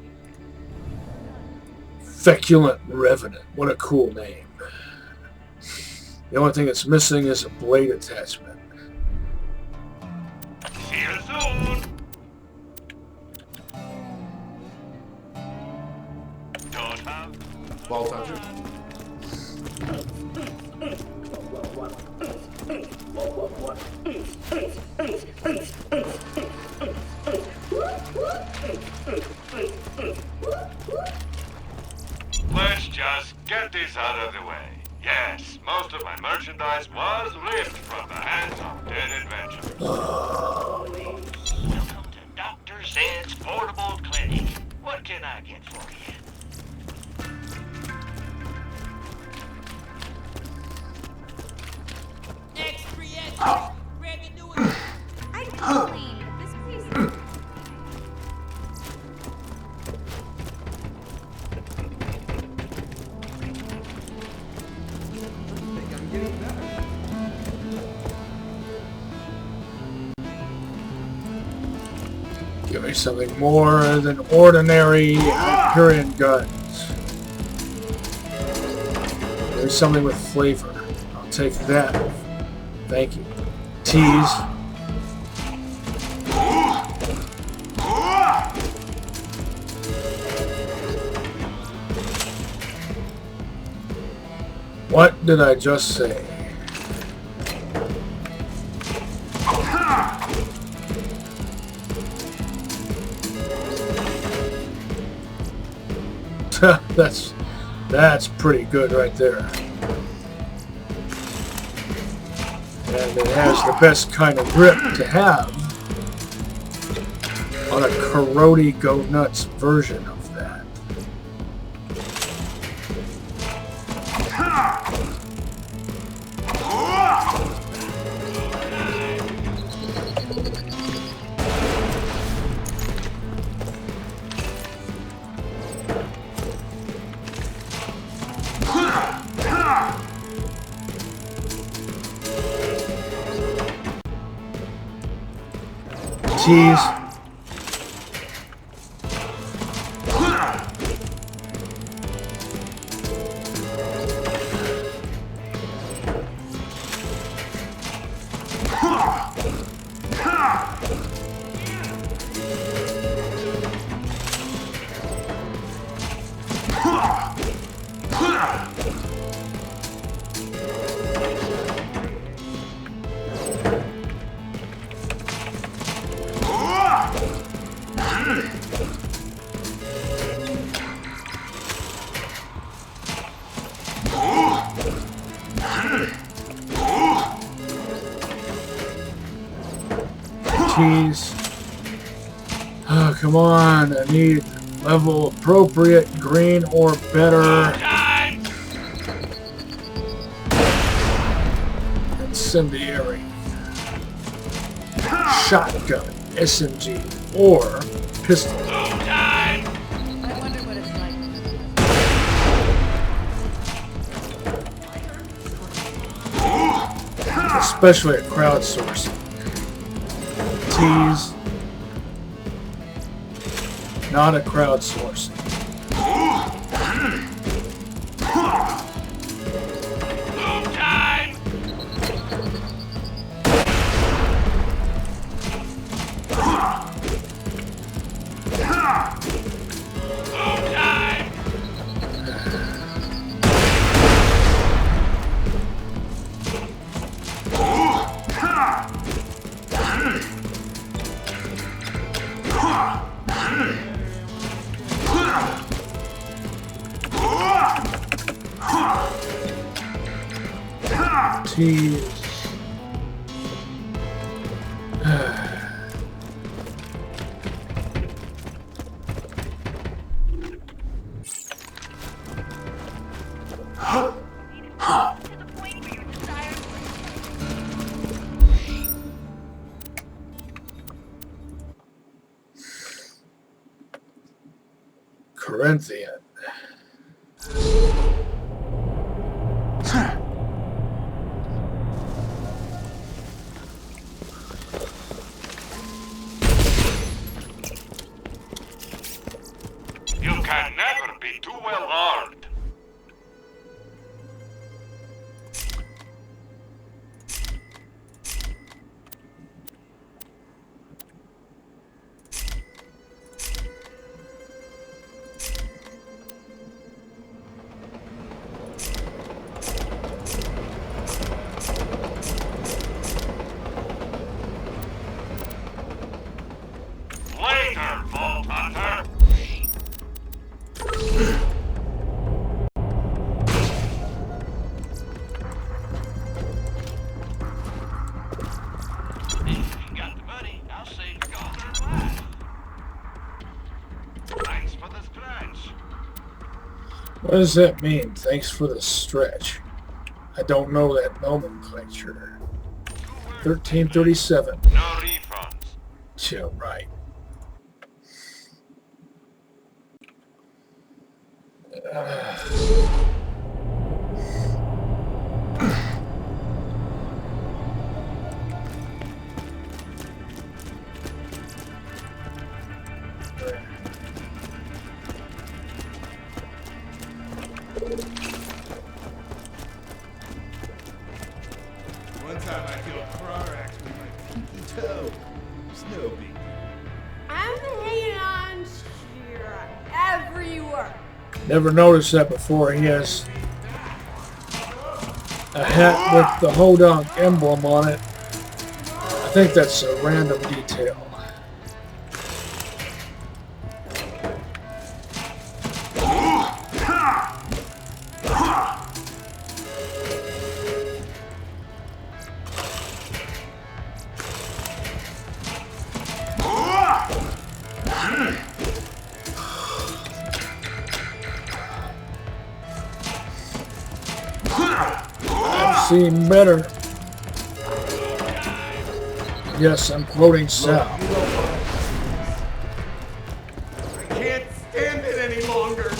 Feculent Revenant. What a cool name. The only thing it's missing is a blade attachment. See you soon. Don't have. Ball toucher. Let's just get this out of the way. Yes, most of my merchandise was ripped from the hands of dead adventurers. Welcome to Dr. Zed's portable clinic. What can I get for you? I totally. This place. Give me something more than ordinary Hyperion guns. Give me something with flavor. I'll take that. Thank you. Tease. What did I just say? That's pretty good right there. And it has the best kind of grip to have on a Karate Go Nuts version of that. Jeez. Jeez. Oh, come on. I need level appropriate, green or better. Incendiary. Shotgun, SMG, or pistol. I wonder what it's like. Especially at crowdsourcing. Tease. Not a crowdsourcing. Jeez. Corinthian. You can never be too well armed. Later, Vault Hunter. If you got the money, I'll save your golden life. Thanks for the scratch. What does that mean? Thanks for the stretch. I don't know that nomenclature. 1337. No refunds. Yeah, right. One time I killed a car axe with my pinky toe. It's no big deal. I'm hanging on here everywhere. Never noticed that before. He has a hat with the Hodong emblem on it. I think that's a random detail. I've seen better. Yes, I'm quoting Sal. I can't stand it any longer.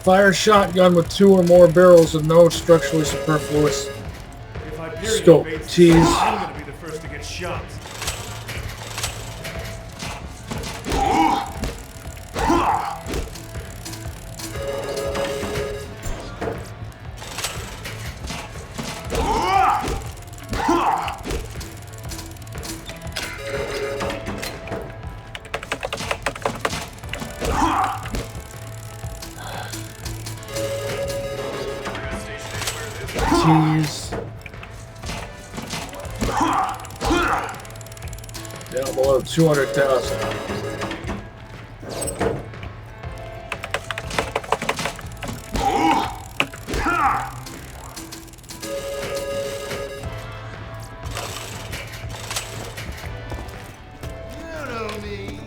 Fire shotgun with 2 or more barrels and no structurally superfluous If Hyperion scope. invades, Tease. I'm gonna be the first to get shot. Tease. Down below 200,000. You know me.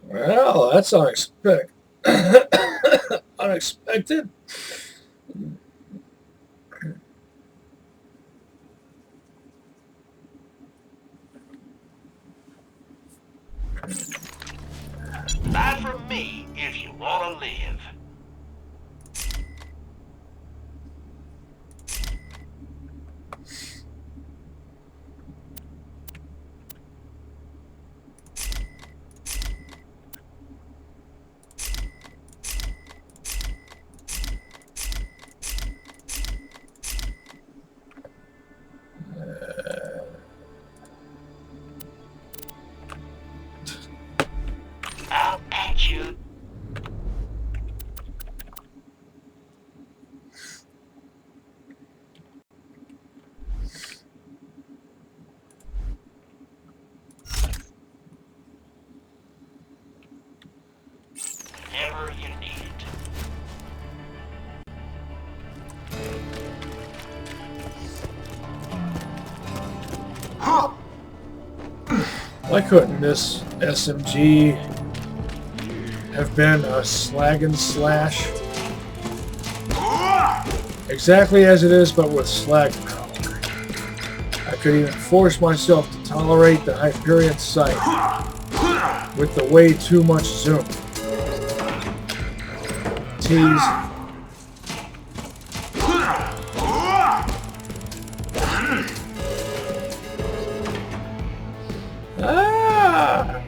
Well, that's unexpected. Unexpected. Buy from me if you want to live. I'll at you. Whenever you need it. Why couldn't this SMG have been a slag and slash? Exactly as it is, but with slag power. I could even force myself to tolerate the Hyperion sight with the way too much zoom. Tease. Ah!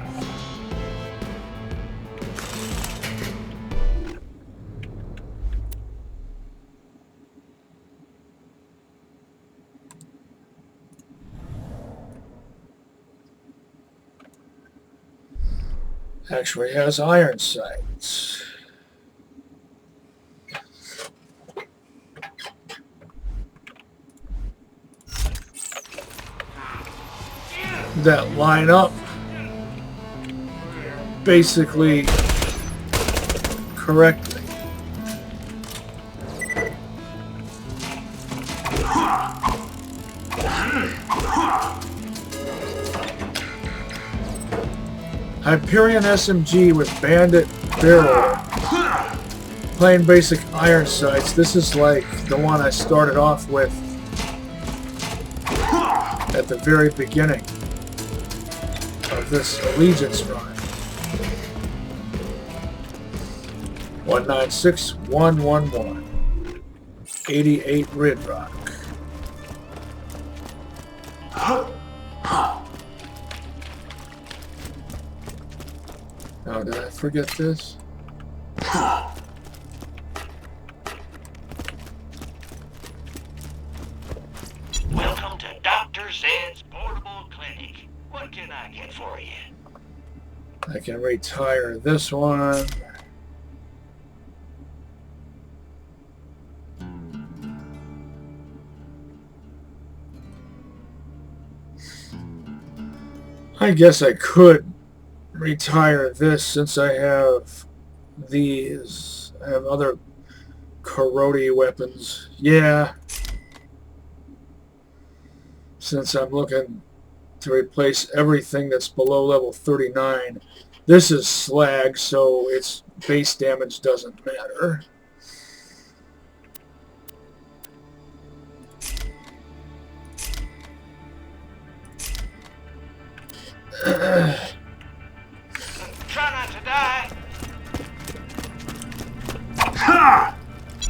Actually has iron sights. That line up basically correctly. Hyperion SMG with bandit barrel, plain basic iron sights. This is like the one I started off with at the very beginning of this Allegiance run. 196111. 88 Rid Rock. Oh, did I forget this? Welcome to Dr. Zed's portable clinic. What can I get for you? I can retire this one. I guess I could retire this since I have these. I have other Karate weapons. Yeah. Since I'm looking to replace everything that's below level 39. This is slag, so its base damage doesn't matter. Try not to die.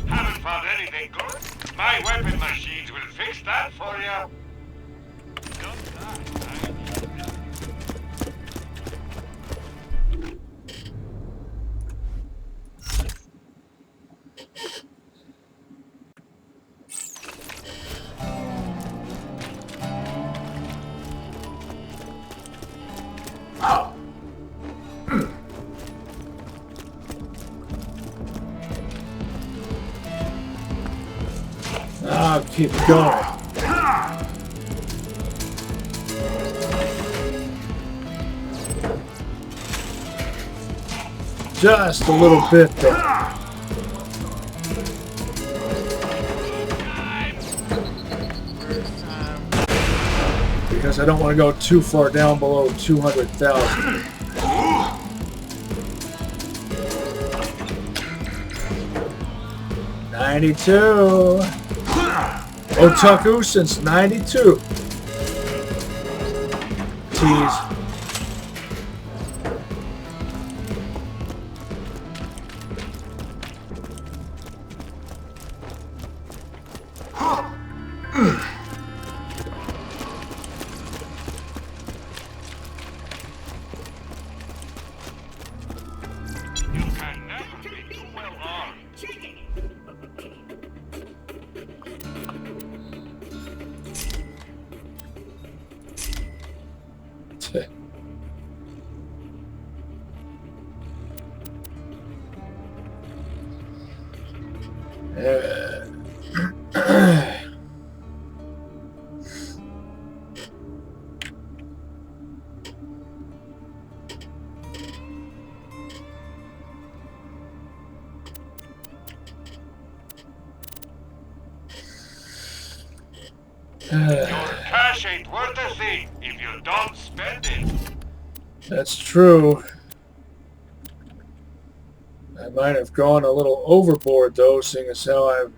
Haven't found anything good? My weapon machines will fix that for you. Don't die. I'll keep going. Just a little bit there. Because I don't want to go too far down below 200,000. $92. Otaku since 92. Tease. You can never be too well armed. Your cash ain't worth a thing if you don't spend it. That's true. I might have gone a little overboard though, seeing as how I'm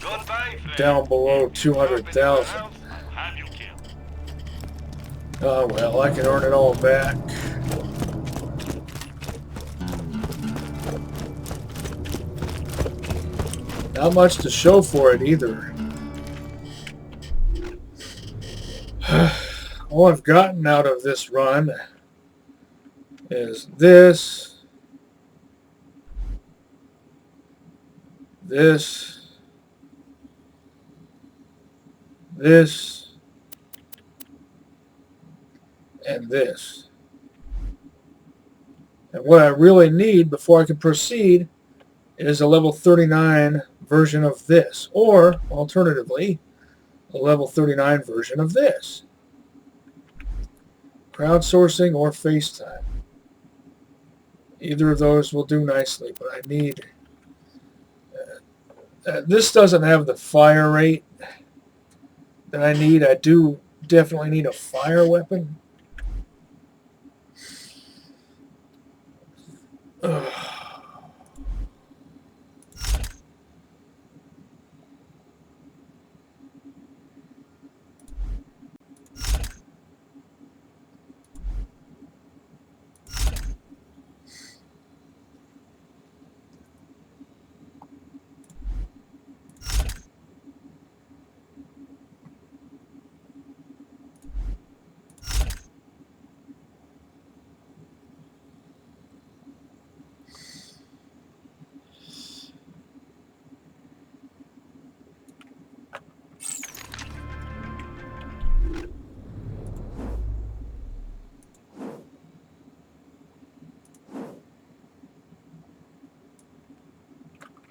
Goodbye, friend. down below If you drop 200,000. anyone else, I'll have you killed. Oh well, I can earn it all back. Not much to show for it either. All I've gotten out of this run is this, this, and this. And what I really need before I can proceed is a level 39 version of this, or alternatively, a level 39 version of this. Crowdsourcing or FaceTime. Either of those will do nicely, but I need... this doesn't have the fire rate that I need. I do definitely need a fire weapon. Ugh.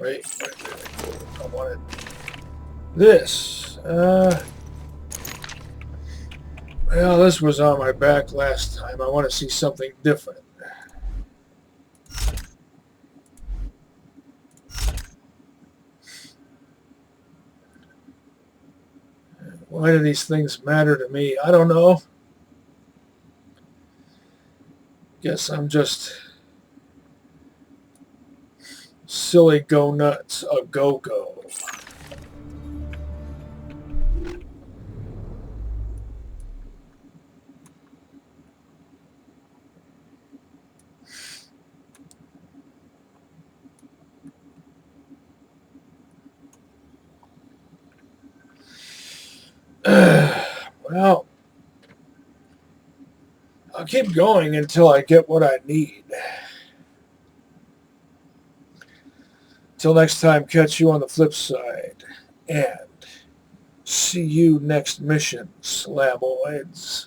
Wait. I wanted this. Well, this was on my back last time. I want to see something different. Why do these things matter to me? I don't know. Guess I'm just silly go nuts, a go-go. Well, I'll keep going until I get what I need. Till next time, catch you on the flip side. And see you next mission, Slaboids.